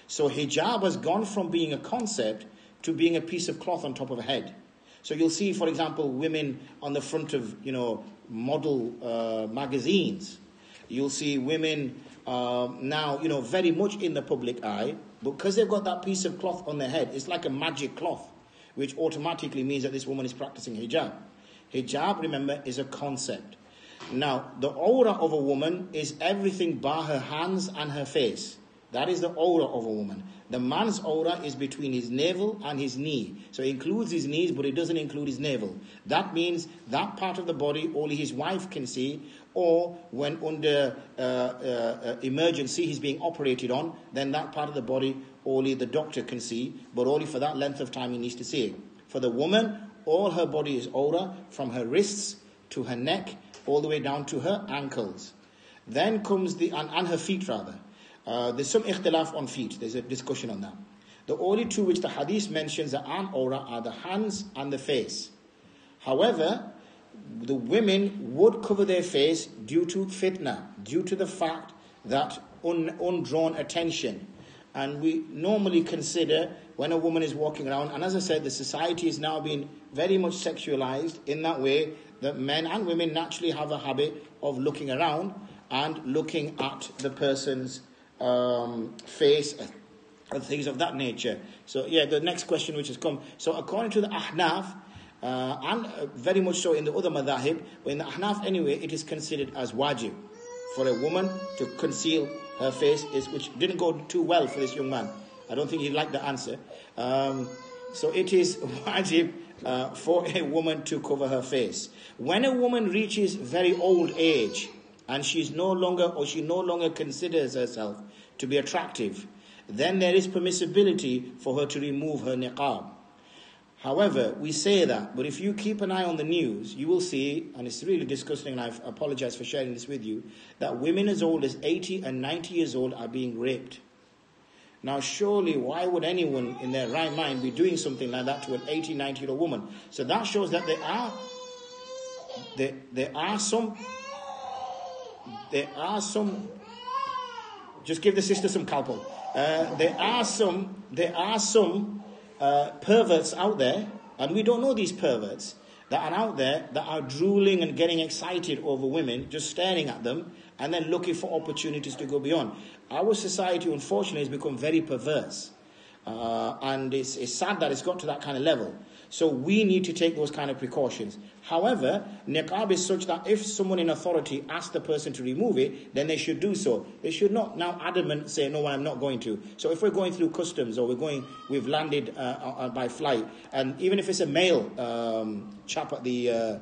So hijab has gone from being a concept to being a piece of cloth on top of a head. So you'll see, for example, women on the front of, model magazines. You'll see women now, very much in the public eye, because they've got that piece of cloth on their head. It's like a magic cloth, which automatically means that this woman is practicing hijab. Hijab, remember, is a concept. Now, the aura of a woman is everything bar her hands and her face. That is the aura of a woman. The man's aura is between his navel and his knee. So it includes his knees, but it doesn't include his navel. That means that part of the body only his wife can see, or when under emergency he's being operated on, then that part of the body only the doctor can see, but only for that length of time he needs to see it. For the woman, all her body is aura, from her wrists to her neck, all the way down to her ankles. Then comes and her feet rather. There's some ikhtilaf on feet. There's a discussion on that. The only two which the hadith mentions that aren't aura are the hands and the face. However, the women would cover their face due to fitna, due to the fact that undrawn attention. And we normally consider when a woman is walking around, and as I said, the society is now being very much sexualized in that way that men and women naturally have a habit of looking around and looking at the person's face and things of that nature. So the next question which has come. So according to the Ahnaf, and very much so in the other madhahib, but in the Ahnaf anyway, it is considered as wajib for a woman to conceal her face, which didn't go too well for this young man. I don't think he liked the answer. So it is wajib for a woman to cover her face. When a woman reaches very old age, and she no longer considers herself to be attractive, then there is permissibility for her to remove her niqab. However, we say that, but if you keep an eye on the news, you will see, and it's really disgusting, and I apologize for sharing this with you, that women as old as 80 and 90 years old are being raped. Now, surely, why would anyone in their right mind be doing something like that to an 80, 90-year-old woman? So that shows that there are some. Just give the sister some calpol. There are some perverts out there, and we don't know these perverts that are out there that are drooling and getting excited over women, just staring at them, and then looking for opportunities to go beyond. Our society, unfortunately, has become very perverse. And it's sad that it's got to that kind of level. So we need to take those kind of precautions. However, niqab is such that if someone in authority asks the person to remove it, then they should do so. They should not now adamant say, no, I'm not going to. So if we're going through customs or we've landed by flight, and even if it's a male chap at the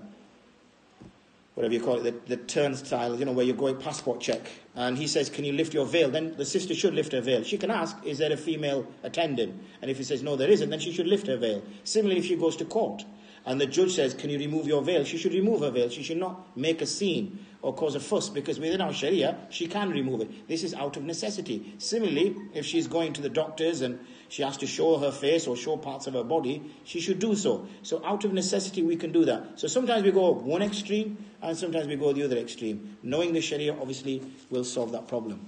whatever you call it, the turnstile, where you're going passport check, and he says, can you lift your veil? Then the sister should lift her veil. She can ask, is there a female attendant? And if he says, no, there isn't, then she should lift her veil. Similarly, if she goes to court, and the judge says, can you remove your veil? She should remove her veil. She should not make a scene or cause a fuss, because within our Sharia, she can remove it. This is out of necessity. Similarly, if she's going to the doctors and she has to show her face or show parts of her body, she should do so. So out of necessity, we can do that. So sometimes we go one extreme, and sometimes we go the other extreme. Knowing the Sharia, obviously, will solve that problem.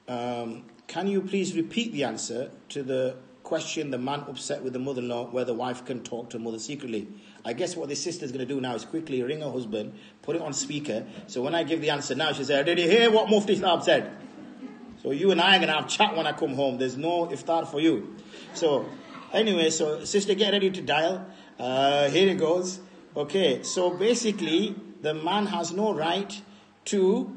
Can you please repeat the answer to the question, the man upset with the mother-in-law, where the wife can talk to her mother secretly? I guess what this sister's going to do now is quickly ring her husband, put it on speaker, so when I give the answer now, she'll say, did you hear what Mufti Saab said? So you and I are going to have chat when I come home. There's no iftar for you. So anyway, so sister, get ready to dial. Here it goes. Okay, so basically, the man has no right to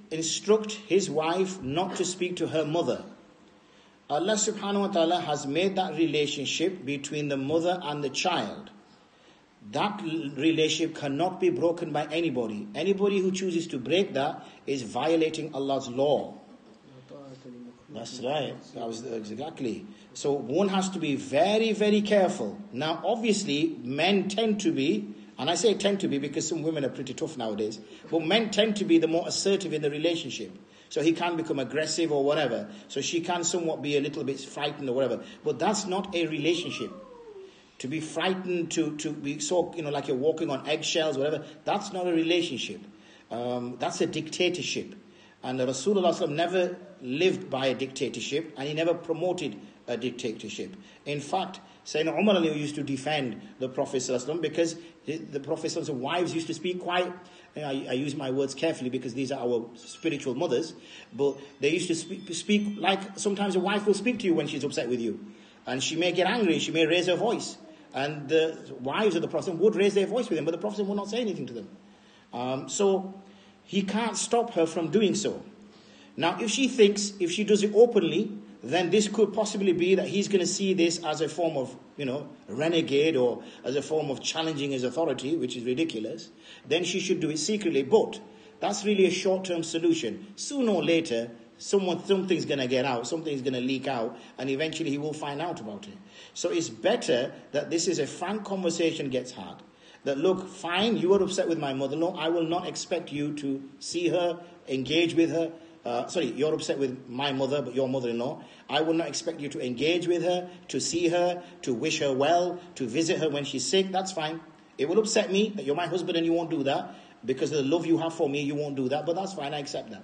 instruct his wife not to speak to her mother. Allah subhanahu wa ta'ala has made that relationship between the mother and the child. That relationship cannot be broken by anybody. Anybody who chooses to break that is violating Allah's law. That's right. That was exactly. So one has to be very, very careful. Now, obviously, men tend to be, and I say tend to be because some women are pretty tough nowadays, but men tend to be the more assertive in the relationship. So he can become aggressive or whatever. So she can somewhat be a little bit frightened or whatever. But that's not a relationship. To be frightened, to be so, like you're walking on eggshells, whatever, that's not a relationship. That's a dictatorship. And Rasulullah never lived by a dictatorship, and he never promoted a dictatorship. In fact, Sayyidina Umar used to defend the Prophet because the Prophet's wives used to speak quite, I use my words carefully because these are our spiritual mothers, but they used to speak like sometimes a wife will speak to you when she's upset with you. And she may get angry, she may raise her voice. And the wives of the Prophet would raise their voice with him, but the Prophet would not say anything to them. So he can't stop her from doing so. Now, if she thinks, if she does it openly, then this could possibly be that he's going to see this as a form of, renegade, or as a form of challenging his authority, which is ridiculous. Then she should do it secretly. But that's really a short-term solution. Sooner or later, something's going to get out, something's going to leak out, and eventually he will find out about it. So it's better that this is a frank conversation gets had. That, look, fine, you are upset with my mother-in-law. I will not expect you to see her, engage with her. You're upset with my mother, but your mother-in-law. I will not expect you to engage with her, to see her, to wish her well, to visit her when she's sick. That's fine. It will upset me that you're my husband and you won't do that. Because of the love you have for me, you won't do that. But that's fine, I accept that.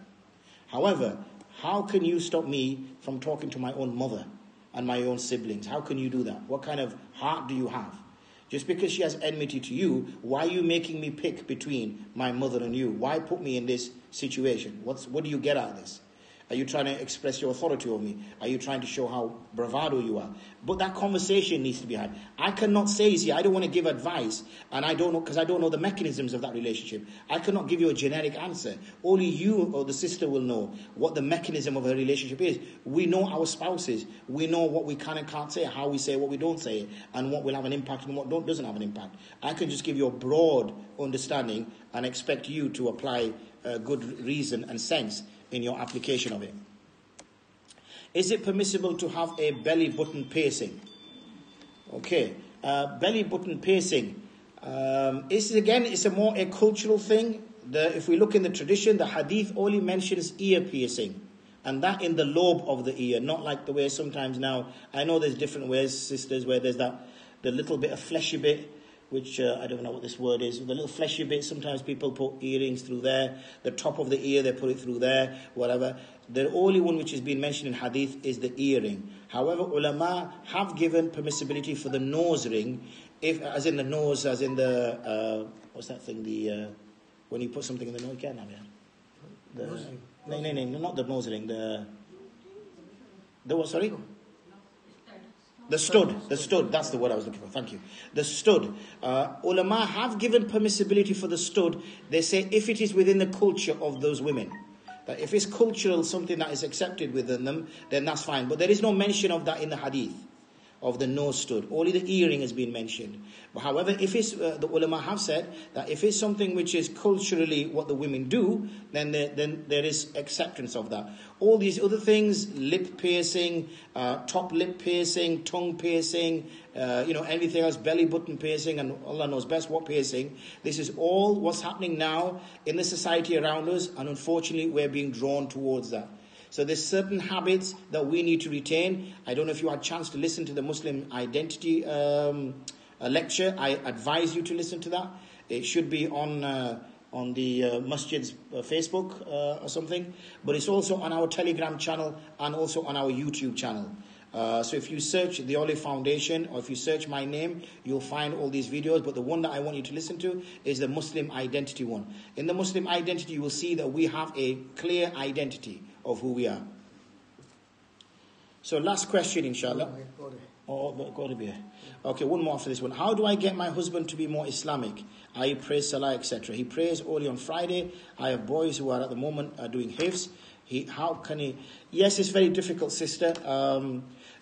However, how can you stop me from talking to my own mother and my own siblings? How can you do that? What kind of heart do you have? Just because she has enmity to you, why are you making me pick between my mother and you? Why put me in this situation? What do you get out of this? Are you trying to express your authority over me? Are you trying to show how bravado you are? But that conversation needs to be had. I cannot say, I don't want to give advice, and I don't know, because I don't know the mechanisms of that relationship. I cannot give you a generic answer. Only you or the sister will know what the mechanism of a relationship is. We know our spouses. We know what we can and can't say, how we say what we don't say, and what will have an impact and what doesn't have an impact. I can just give you a broad understanding and expect you to apply good reason and sense in your application of it. Is it permissible to have a belly button piercing? Okay, belly button piercing. It's more a cultural thing. If we look in the tradition, the hadith only mentions ear piercing, and that in the lobe of the ear, not like the way sometimes now. I know there's different ways, sisters, where there's the little bit of fleshy bit, which I don't know what this word is. The little fleshy bit, sometimes people put earrings through there. The top of the ear, they put it through there, whatever. The only one which has been mentioned in hadith is the earring. However, ulama have given permissibility for the nose ring, as in the nose, as in the, what's that thing, when you put something in the nose, you can't have it. No, not the nose ring, the what, sorry? The stud, that's the word I was looking for, thank you. The stud. Ulama have given permissibility for the stud. They say if it is within the culture of those women. That if it's cultural, something that is accepted within them, then that's fine. But there is no mention of that in the hadith. of the nose stud. Only the earring has been mentioned. But however, if it's, the ulama have said that if it's something which is culturally what the women do, then there is acceptance of that. All these other things, lip piercing, top lip piercing, tongue piercing, anything else, belly button piercing, and Allah knows best what piercing. This is all what's happening now in the society around us, and unfortunately we're being drawn towards that. So there's certain habits that we need to retain. I don't know if you had a chance to listen to the Muslim identity lecture. I advise you to listen to that. It should be on the Masjid's Facebook or something. But it's also on our Telegram channel and also on our YouTube channel. So if you search the Olive Foundation, or if you search my name, you'll find all these videos. But the one that I want you to listen to is the Muslim identity one. In the Muslim identity, you will see that we have a clear identity of who we are. So last question, inshallah. Okay, one more after this one. How do I get my husband to be more Islamic? I pray Salah, etc. He prays only on Friday. I have boys who are at the moment doing hifz. How can he? Yes, it's very difficult, sister.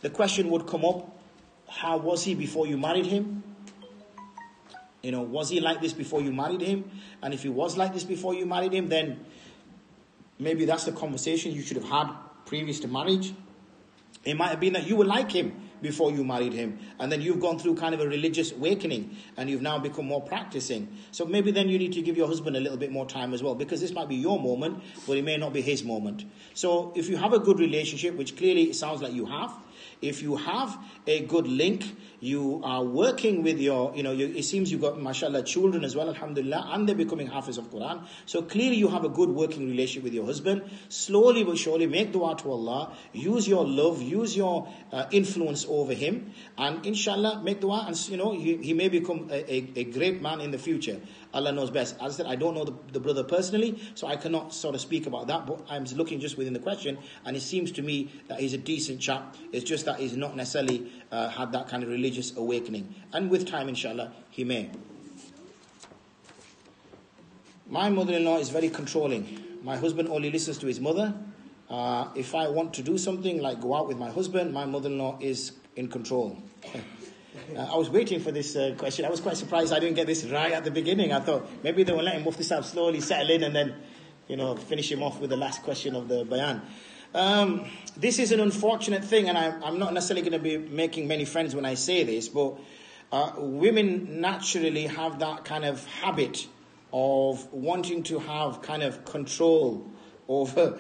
The question would come up, how was he before you married him? Was he like this before you married him? And if he was like this before you married him, then maybe that's the conversation you should have had previous to marriage. It might have been that you were like him before you married him, and then you've gone through kind of a religious awakening, and you've now become more practicing. So maybe then you need to give your husband a little bit more time as well, because this might be your moment, but it may not be his moment. So if you have a good relationship, which clearly it sounds like you have, if you have a good link, you are working with your, it seems you've got, mashallah, children as well, alhamdulillah, and they're becoming hafiz of Quran. So clearly you have a good working relationship with your husband. Slowly but surely make dua to Allah, use your love, use your influence over him, and inshallah make dua, and he may become a great man in the future. Allah knows best. As I said, I don't know the brother personally, so I cannot sort of speak about that, but I'm looking just within the question, and it seems to me that he's a decent chap. It's just that he's not necessarily had that kind of religious awakening. And with time, inshallah, he may. My mother-in-law is very controlling. My husband only listens to his mother. If I want to do something like go out with my husband, my mother-in-law is in control. I was waiting for this question. I was quite surprised I didn't get this right at the beginning. I thought maybe they will let Mufti Sahib slowly settle in and then, finish him off with the last question of the bayan. This is an unfortunate thing, and I'm not necessarily going to be making many friends when I say this, but women naturally have that kind of habit of wanting to have kind of control over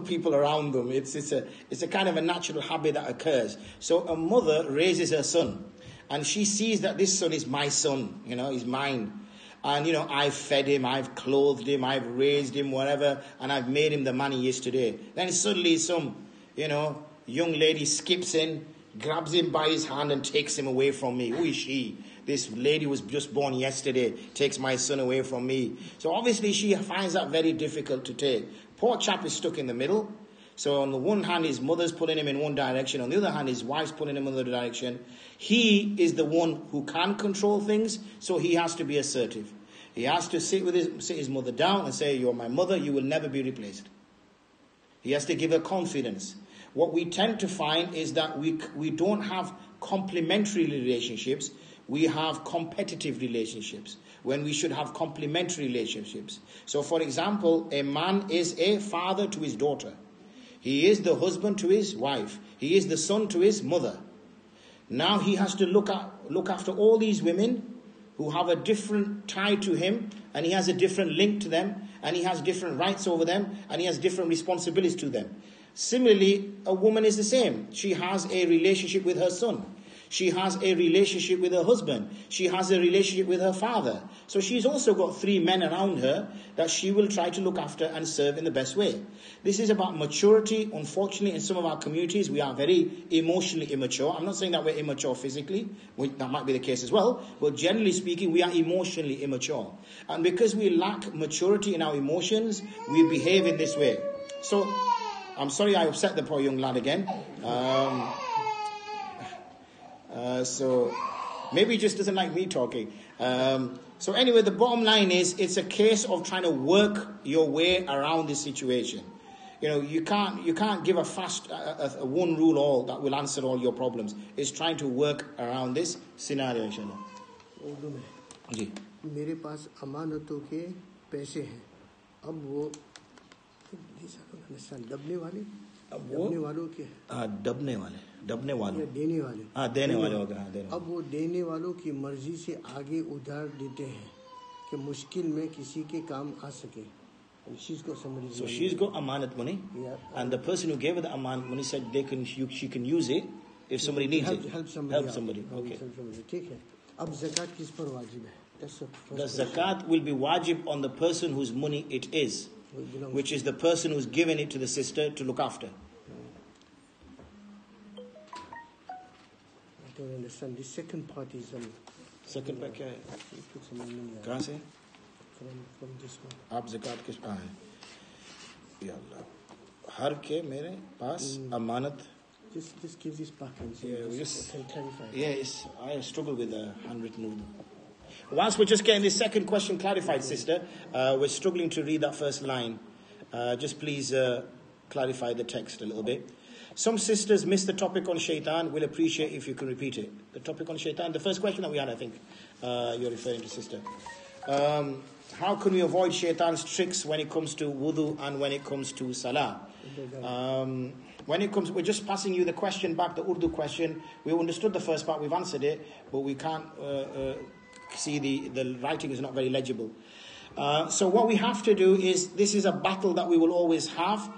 people around them. It's a kind of a natural habit that occurs. So a mother raises her son, and she sees that this son is my son, he's mine. And, I've fed him, I've clothed him, I've raised him, whatever, and I've made him the man he is today. Then suddenly some, young lady skips in, grabs him by his hand and takes him away from me. Who is she? This lady was just born yesterday, takes my son away from me. So obviously she finds that very difficult to take. Poor chap is stuck in the middle. So on the one hand, his mother's pulling him in one direction. On the other hand, his wife's pulling him in another direction. He is the one who can control things, so he has to be assertive. He has to sit his mother down and say, you're my mother, you will never be replaced. He has to give her confidence. What we tend to find is that we don't have complementary relationships. We have competitive relationships when we should have complementary relationships. So, for example, a man is a father to his daughter. He is the husband to his wife. He is the son to his mother. Now he has to look after all these women who have a different tie to him, and he has a different link to them, and he has different rights over them, and he has different responsibilities to them. Similarly, a woman is the same. She has a relationship with her son. She has a relationship with her husband. She has a relationship with her father. So she's also got 3 men around her that she will try to look after and serve in the best way. This is about maturity. Unfortunately, in some of our communities, we are very emotionally immature. I'm not saying that we're immature physically. That might be the case as well. But generally speaking, we are emotionally immature. And because we lack maturity in our emotions, we behave in this way. So, I'm sorry I upset the poor young lad again. So maybe he just doesn't like me talking. So anyway, the bottom line is it's a case of trying to work your way around this situation. you can't give a fast a one rule all that will answer all your problems. It's trying to work around this scenario, inshallah. Urdu में जी. मेरे पास अमानतों के पैसे हैं, अब वो दबने वालों के दबने वालों देने वाले देने वाले होगा. अब वो देने वालों की मर्जी से आगे उधार देते हैं कि मुश्किल में किसी के काम आ सके. So she's got amanat money, and the person who gave her the amanat money said she can use it if somebody needs it. Help somebody. Okay. ठीक है. अब ज़कात किस पर वाजिब है? The zakat will be wajib on the person whose money it is, which is the person who's given it to the sister to look after. I don't understand. The second part is Second part क्या है? कहाँ से? From this one. आप ज़कात किस पर हैं? या अल्लाह. हर के मेरे पास अमानत. Just give this back and see. Can clarify. Yes, I struggle with the handwritten rule. Whilst we're just getting this second question clarified, sister, we're struggling to read that first line. Just please clarify the text a little bit. Some sisters missed the topic on shaitan. We'll appreciate if you can repeat it. The topic on shaitan, the first question that we had, I think you're referring to, sister. How can we avoid shaitan's tricks when it comes to wudu and when it comes to salah? When it comes, we're just passing you the question back, the Urdu question. We understood the first part, we've answered it, but we can't see the writing is not very legible. So what we have to do is, this is a battle that we will always have.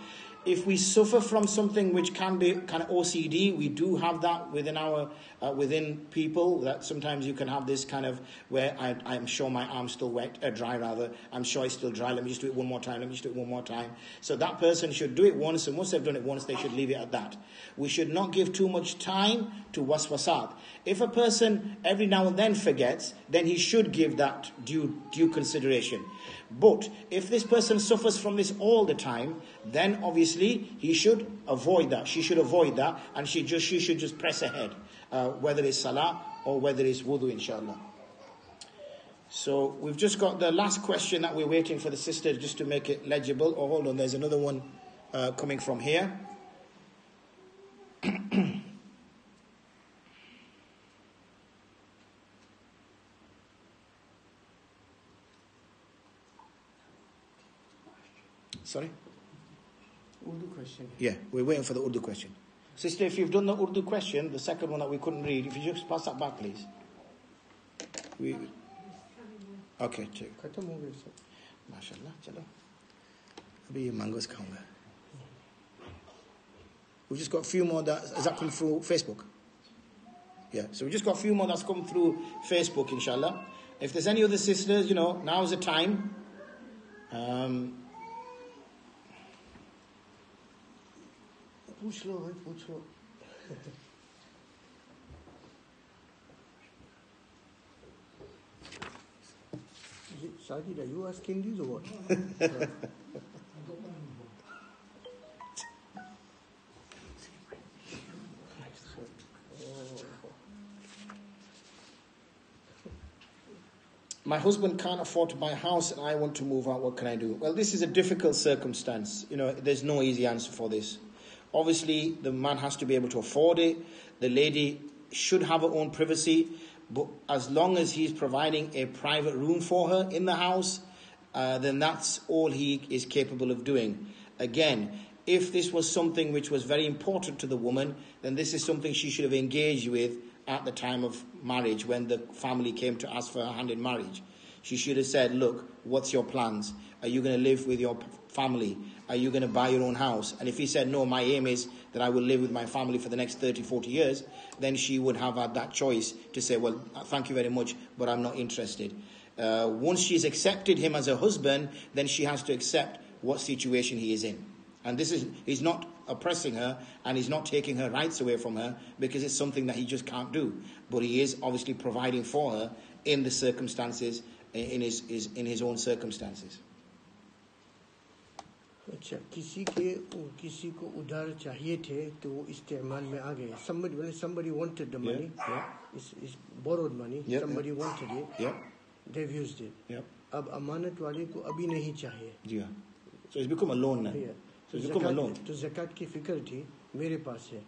If we suffer from something which can be kind of OCD, we do have that within our within people. That sometimes you can have this kind of where I'm sure my arm's still wet, dry rather. I'm sure it's still dry. Let me just do it one more time. Let me just do it one more time. So that person should do it once, and once they've done it once, they should leave it at that. We should not give too much time to waswasat. If a person every now and then forgets, then he should give that due consideration. But if this person suffers from this all the time, then obviously he should avoid that. She should avoid that, and she should just press ahead, whether it's salah or whether it's wudu, inshallah. So we've just got the last question that we're waiting for the sister just to make it legible. Oh, hold on, there's another one coming from here. Sorry? Urdu question. Yeah, we're waiting for the Urdu question. Sister, if you've done the Urdu question, the second one that we couldn't read, if you just pass that back, please. Okay, check. खत्म हो गया सब. माशाल्लाह, चलो. अभी ये mangoes खाऊंगा. We've just got a few more has that come through Facebook? Yeah, so we just got a few more that's come through Facebook, inshallah. If there's any other sisters, now's the time. पूछ लो भाई, पूछ लो. Sajid, are you asking these or what? My husband can't afford to buy a house and I want to move out. What can I do? Well, this is a difficult circumstance. There's no easy answer for this. Obviously, the man has to be able to afford it. The lady should have her own privacy. But as long as he's providing a private room for her in the house, then that's all he is capable of doing. Again, if this was something which was very important to the woman, then this is something she should have engaged with at the time of marriage, when the family came to ask for her hand in marriage. She should have said, look, what's your plans? Are you going to live with your family? Are you going to buy your own house? And if he said, no, my aim is that I will live with my family for the next 30, 40 years, then she would have had that choice to say, well, thank you very much, but I'm not interested. Once she's accepted him as a husband, then she has to accept what situation he is in. And he's not oppressing her, and he's not taking her rights away from her, because it's something that he just can't do. But he is obviously providing for her in the circumstances, in his own circumstances. अच्छा, किसी को उधार चाहिए थे तो वो इस्तेमाल में आ गए. Somebody wanted the money. Yeah. It's borrowed money. Yeah. Somebody wanted it. Yeah. They've used it. Yeah. अब अमानत वाले को अभी नहीं चाहिए. Yeah. So it's become a loan now. Yeah. So it's become a loan. तो ज़कात की फिक्र थी मेरे पास है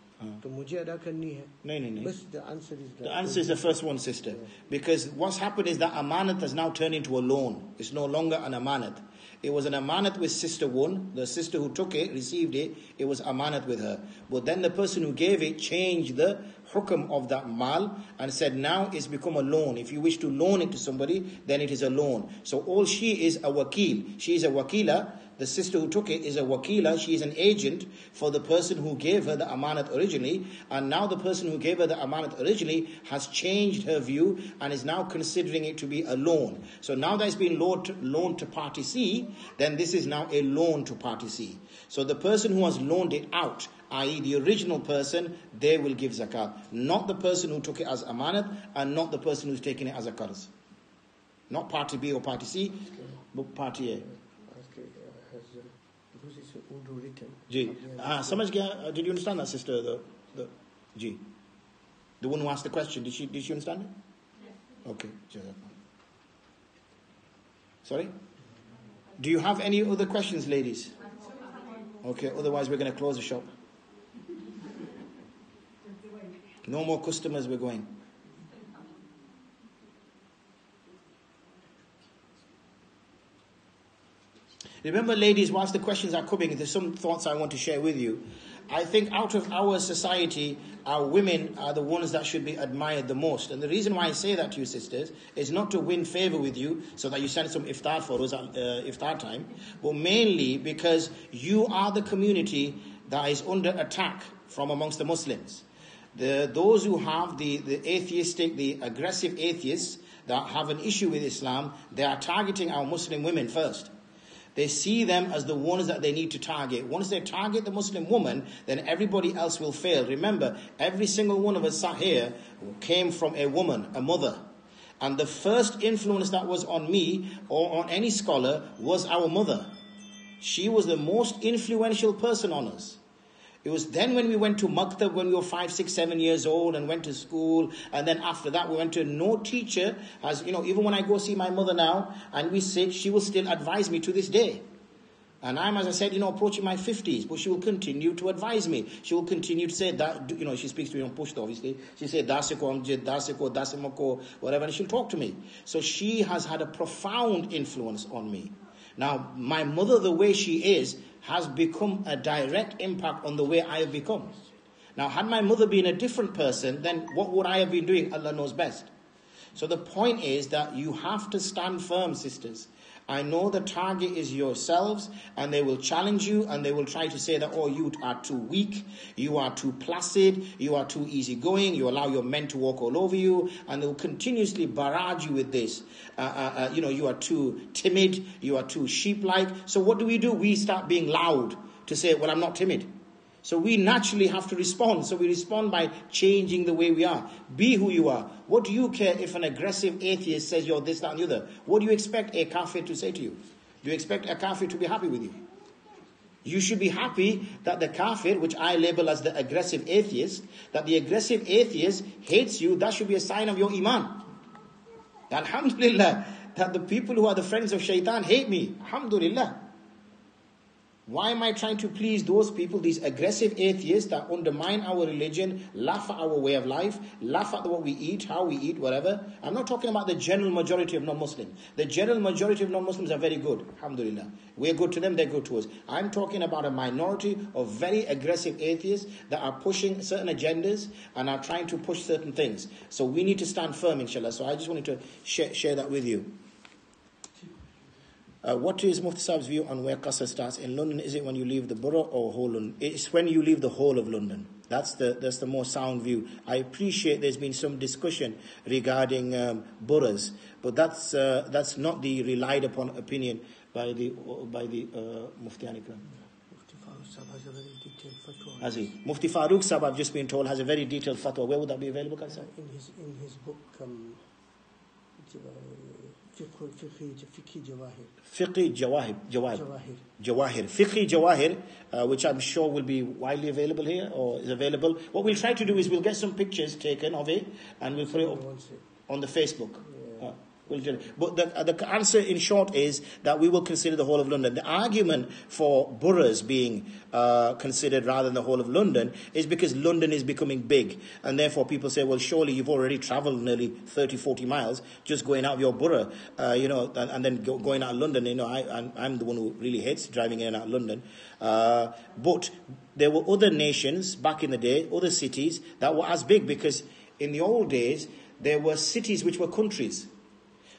तो मुझे अदा करनी है No. बस the answer is that. The answer is the first one, sister. Because what's happened is that amanat has now turned into a loan. It's no longer an amanat. It was an amanat with sister one. The sister who took it, received it, it was amanat with her. But then the person who gave it changed the hukam of that mal and said now it's become a loan. If you wish to loan it to somebody, then it is a loan. So all she is a wakil. She is a wakila. The sister who took it is a wakila. She is an agent for the person who gave her the amanat originally. And now the person who gave her the amanat originally has changed her view and is now considering it to be a loan. So now that it's been loaned to party C, then this is now a loan to party C. So the person who has loaned it out, i.e. the original person, they will give zakat. Not the person who took it as amanat and not the person who's taking it as a qarz. Not party B or party C, but party A. Because it's Urdu written. Ji. Samajh gaya? Did you understand that, sister? Ji. The one who asked the question, did she understand it? Yes. Okay. Sorry? Do you have any other questions, ladies? Okay, otherwise we're going to close the shop. No more customers, we're going. Remember, ladies, whilst the questions are coming, there's some thoughts I want to share with you. I think out of our society, our women are the ones that should be admired the most. And the reason why I say that to you, sisters, is not to win favor with you so that you send some iftar for us at iftar time, but mainly because you are the community that is under attack from amongst the Muslims. Those who have the atheistic, the aggressive atheists that have an issue with Islam, they are targeting our Muslim women first. They see them as the ones that they need to target. Once they target the Muslim woman, then everybody else will fail. Remember, every single one of us sat here came from a woman, a mother. And the first influence that was on me or on any scholar was our mother. She was the most influential person on us. It was then when we went to Maktab when we were 5, 6, 7 years old and went to school. And then after that we went to no teacher. As you know, even when I go see my mother now and we sit, she will still advise me to this day. And I'm, as I said, approaching my 50s. But she will continue to advise me. She will continue to say that, she speaks to me on Pushto, obviously. She said, Dasiko Amjid, Dasiko, Dasimako, whatever. And she'll talk to me. So she has had a profound influence on me. Now, my mother, the way she is, has become a direct impact on the way I have become. Now, had my mother been a different person, then what would I have been doing? Allah knows best. So the point is that you have to stand firm, sisters. I know the target is yourselves, and they will challenge you, and they will try to say that, oh, you are too weak, you are too placid, you are too easygoing, you allow your men to walk all over you, and they'll continuously barrage you with this. You are too timid, you are too sheep-like. So what do? We start being loud to say, well, I'm not timid. So we naturally have to respond. So we respond by changing the way we are. Be who you are. What do you care if an aggressive atheist says you're this, that, and the other? What do you expect a kafir to say to you? Do you expect a kafir to be happy with you? You should be happy that the kafir, which I label as the aggressive atheist, that the aggressive atheist hates you. That should be a sign of your iman. Alhamdulillah, that the people who are the friends of shaitan hate me. Alhamdulillah. Why am I trying to please those people, these aggressive atheists that undermine our religion, laugh at our way of life, laugh at what we eat, how we eat, whatever? I'm not talking about the general majority of non-Muslims. The general majority of non-Muslims are very good, alhamdulillah. We're good to them, they're good to us. I'm talking about a minority of very aggressive atheists that are pushing certain agendas and are trying to push certain things. So we need to stand firm, inshallah. So I just wanted to share that with you. What is Mufti Saab's view on where Qasr starts in London? Is it when you leave the borough or whole London? It's when you leave the whole of London. That's the more sound view. I appreciate there's been some discussion regarding boroughs, but that's not the relied upon opinion by the Mufti Anikram. Has he? Mufti Farooq Saab, I've just been told, has a very detailed fatwa. Where would that be available, Khalsa? In his book, Fiqhi Jawahir, which I'm sure will be widely available here or is available. What we'll try to do is we'll get some pictures taken of it and we'll put it on the Facebook. But the answer in short is that we will consider the whole of London. The argument for boroughs being considered rather than the whole of London is because London is becoming big. And therefore people say, well, surely you've already travelled nearly 30, 40 miles just going out of your borough, and then going out of London. I'm the one who really hates driving in and out of London. But there were other nations back in the day, other cities that were as big, because in the old days there were cities which were countries.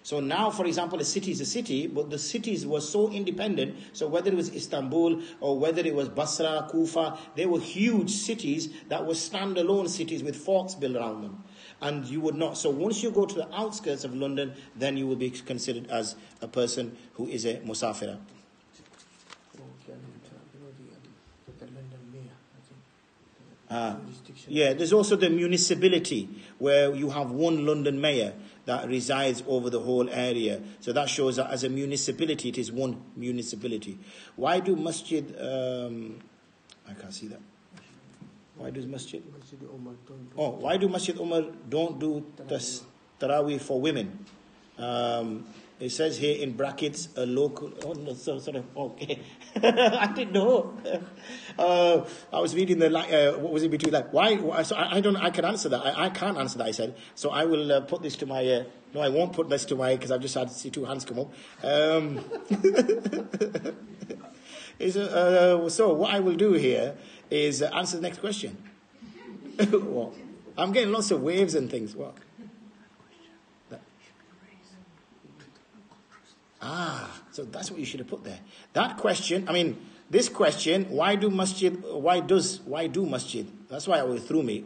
So now, for example, a city is a city, but the cities were so independent. So whether it was Istanbul or whether it was Basra, Kufa, they were huge cities that were standalone cities with forts built around them. And you would not. So once you go to the outskirts of London, then you will be considered as a person who is a musafira. Yeah, there's also the municipality, where you have one London mayor that resides over the whole area. So that shows that as a municipality, it is one municipality. Why do masjid... I can't see that. Why does masjid... why do Masjid Umar don't do Taraweeh for women? It says here in brackets, a local... Oh, no, sorry. Okay. I didn't know. I was reading what was it between that? Why? So I can answer that. I can't answer that, I said. So I will put this to my... no, I won't put this to my... because I've just had to see two hands come up. So what I will do here is answer the next question. What? I'm getting lots of waves and things. What? So that's what you should have put there. That question, this question, why do masjid? That's why it threw me.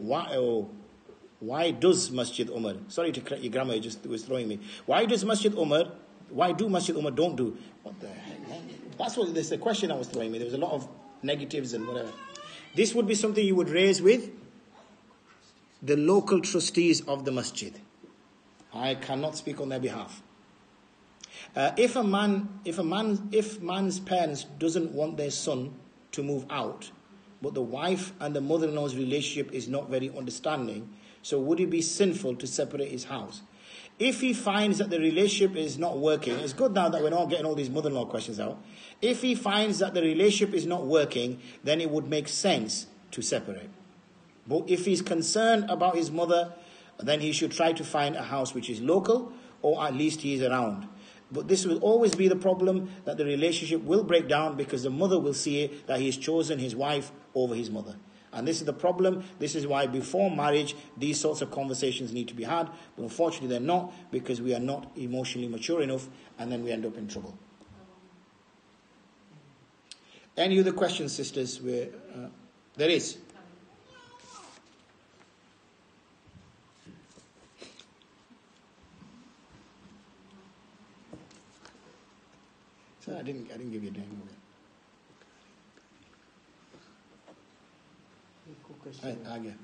Why does Masjid Umar? Sorry to correct your grammar, it was throwing me. Why do Masjid Umar don't do? What the heck, man? That's the question that was throwing me. There was a lot of negatives and whatever. This would be something you would raise with the local trustees of the masjid. I cannot speak on their behalf. If man's parents doesn't want their son to move out, but the wife and the mother-in-law's relationship is not very understanding, so would it be sinful to separate his house? If he finds that the relationship is not working, it's good now that we're not getting all these mother-in-law questions out. If he finds that the relationship is not working, then it would make sense to separate. But if he's concerned about his mother, then he should try to find a house which is local, or at least he is around. But this will always be the problem, that the relationship will break down because the mother will see that he has chosen his wife over his mother. And this is the problem. This is why before marriage, these sorts of conversations need to be had. But unfortunately, they're not, because we are not emotionally mature enough, and then we end up in trouble. Any other questions, sisters? There is. So I didn't give you a name. Again.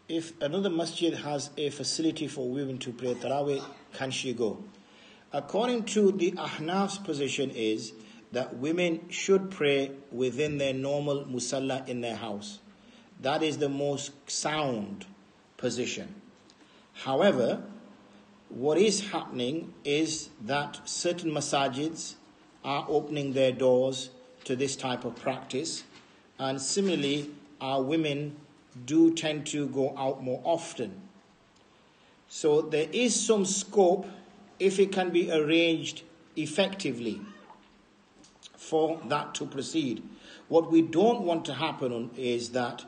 If another masjid has a facility for women to pray Taraweeh, can she go? According to the Ahnaf's position is that women should pray within their normal musalla in their house. That is the most sound position. However, what is happening is that certain masajids are opening their doors to this type of practice, and similarly, our women do tend to go out more often. So there is some scope, if it can be arranged effectively, for that to proceed. What we don't want to happen is that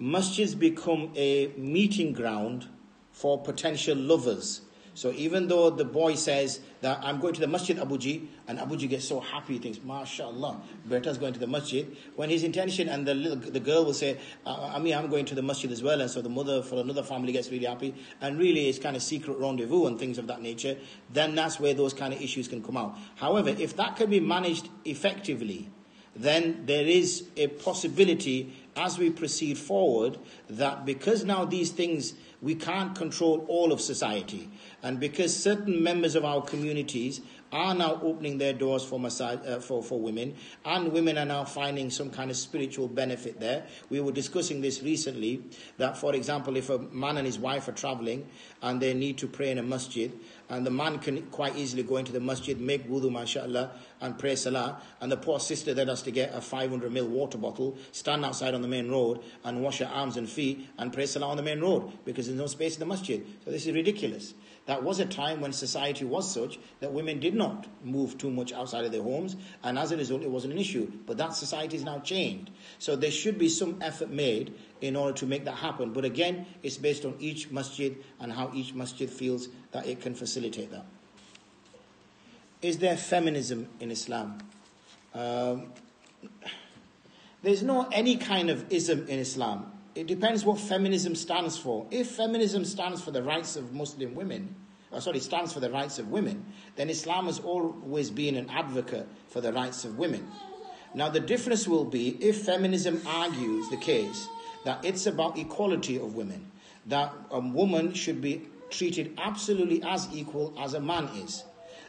masjids become a meeting ground for potential lovers. So even though the boy says that I'm going to the masjid Abuji, and Abuji gets so happy, he thinks, MashaAllah, Berta's going to the masjid, when his intention, and the girl will say, I'm going to the masjid as well, and so the mother for another family gets really happy, and really it's kind of secret rendezvous and things of that nature, then that's where those kind of issues can come out. However, if that can be managed effectively, then there is a possibility as we proceed forward that because now these things we can't control all of society. And because certain members of our communities are now opening their doors for massage for women, and women are now finding some kind of spiritual benefit there. We were discussing this recently, that for example, if a man and his wife are traveling and they need to pray in a masjid, and the man can quite easily go into the masjid, make wudu, mashallah, and pray salah, and the poor sister then has to get a 500ml water bottle, stand outside on the main road and wash her arms and feet and pray salah on the main road because there's no space in the masjid. So this is ridiculous. That was a time when society was such that women did not move too much outside of their homes, and as a result it wasn't an issue. But that society is now changed. So there should be some effort made in order to make that happen. But again, it's based on each masjid and how each masjid feels that it can facilitate that. Is there feminism in Islam? There's no any kind of ism in Islam. It depends what feminism stands for. If feminism stands for the rights of Muslim women, stands for the rights of women, then Islam has always been an advocate for the rights of women. Now the difference will be if feminism argues the case that it's about equality of women, that a woman should be treated absolutely as equal as a man is.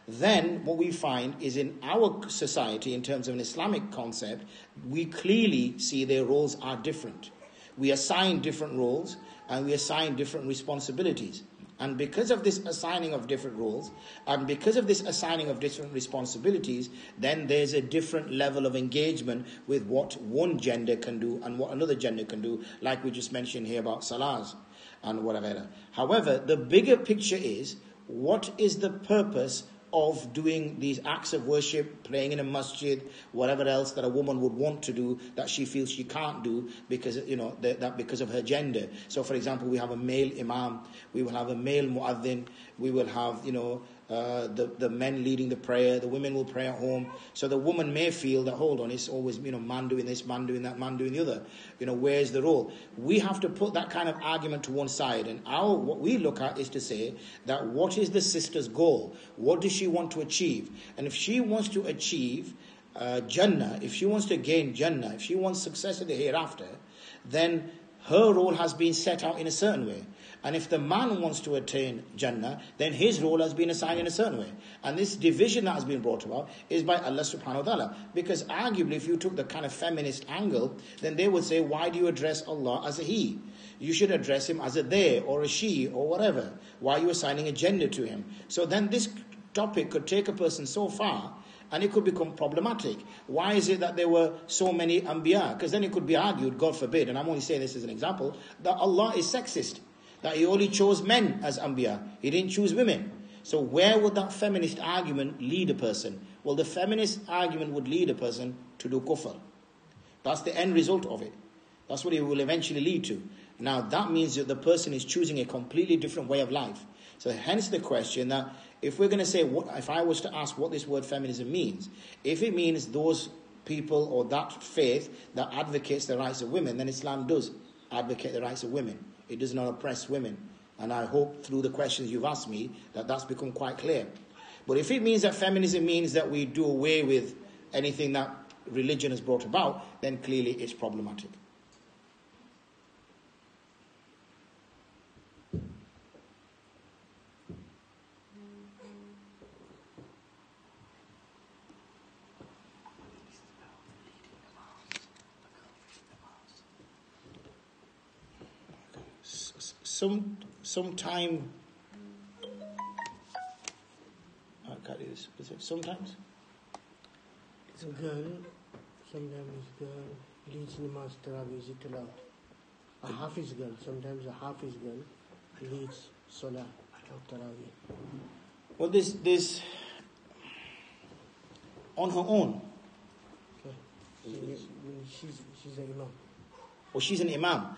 Then what we find is in our society, in terms of an Islamic concept, we clearly see their roles are different. We assign different roles and we assign different responsibilities. And because of this assigning of different roles, and because of this assigning of different responsibilities, then there's a different level of engagement with what one gender can do and what another gender can do, like we just mentioned here about salahs and whatever. However, the bigger picture is, what is the purpose of doing these acts of worship, praying in a masjid, whatever else that a woman would want to do that she feels she can't do because that because of her gender. So, for example, we have a male imam, we will have a male muaddin, we will have the men leading the prayer, the women will pray at home. So the woman may feel that, hold on, it's always man doing this, man doing that, man doing the other. Where's the role? We have to put that kind of argument to one side, and what we look at is to say that what is the sister's goal? What does she want to achieve? And if she wants to achieve Jannah, if she wants to gain Jannah, if she wants success in the hereafter, then her role has been set out in a certain way. And if the man wants to attain Jannah, then his role has been assigned in a certain way. And this division that has been brought about is by Allah subhanahu wa ta'ala. Because arguably, if you took the kind of feminist angle, then they would say, why do you address Allah as a he? You should address him as a they or a she or whatever. Why are you assigning a gender to him? So then this topic could take a person so far, and it could become problematic. Why is it that there were so many Anbiya? Because then it could be argued, God forbid, and I'm only saying this as an example, that Allah is sexist. That he only chose men as Anbiya. He didn't choose women. So where would that feminist argument lead a person? Well, the feminist argument would lead a person to do kufr. That's the end result of it. That's what it will eventually lead to. Now that means that the person is choosing a completely different way of life. So hence the question that if we're going to say, if I was to ask what this word feminism means, if it means those people or that faith that advocates the rights of women, then Islam does advocate the rights of women. It does not oppress women. And I hope through the questions you've asked me that that's become quite clear. But if it means that feminism means that we do away with anything that religion has brought about, then clearly it's problematic. Sometimes I can't do this. Sometimes it's a girl. Sometimes a girl leads namaz tarawih tilawat. A hafiz girl. Sometimes a hafiz girl leads salah tarawih. Well, this on her own. Okay. She's an imam. Or she's an imam.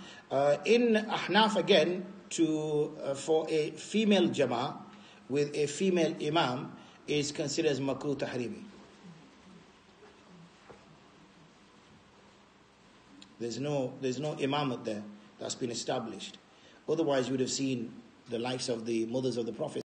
In Ahnaf again, for a female Jama'ah with a female imam is considered as makruh tahrimi. There's no imamate there that's been established. Otherwise, you would have seen the likes of the mothers of the Prophet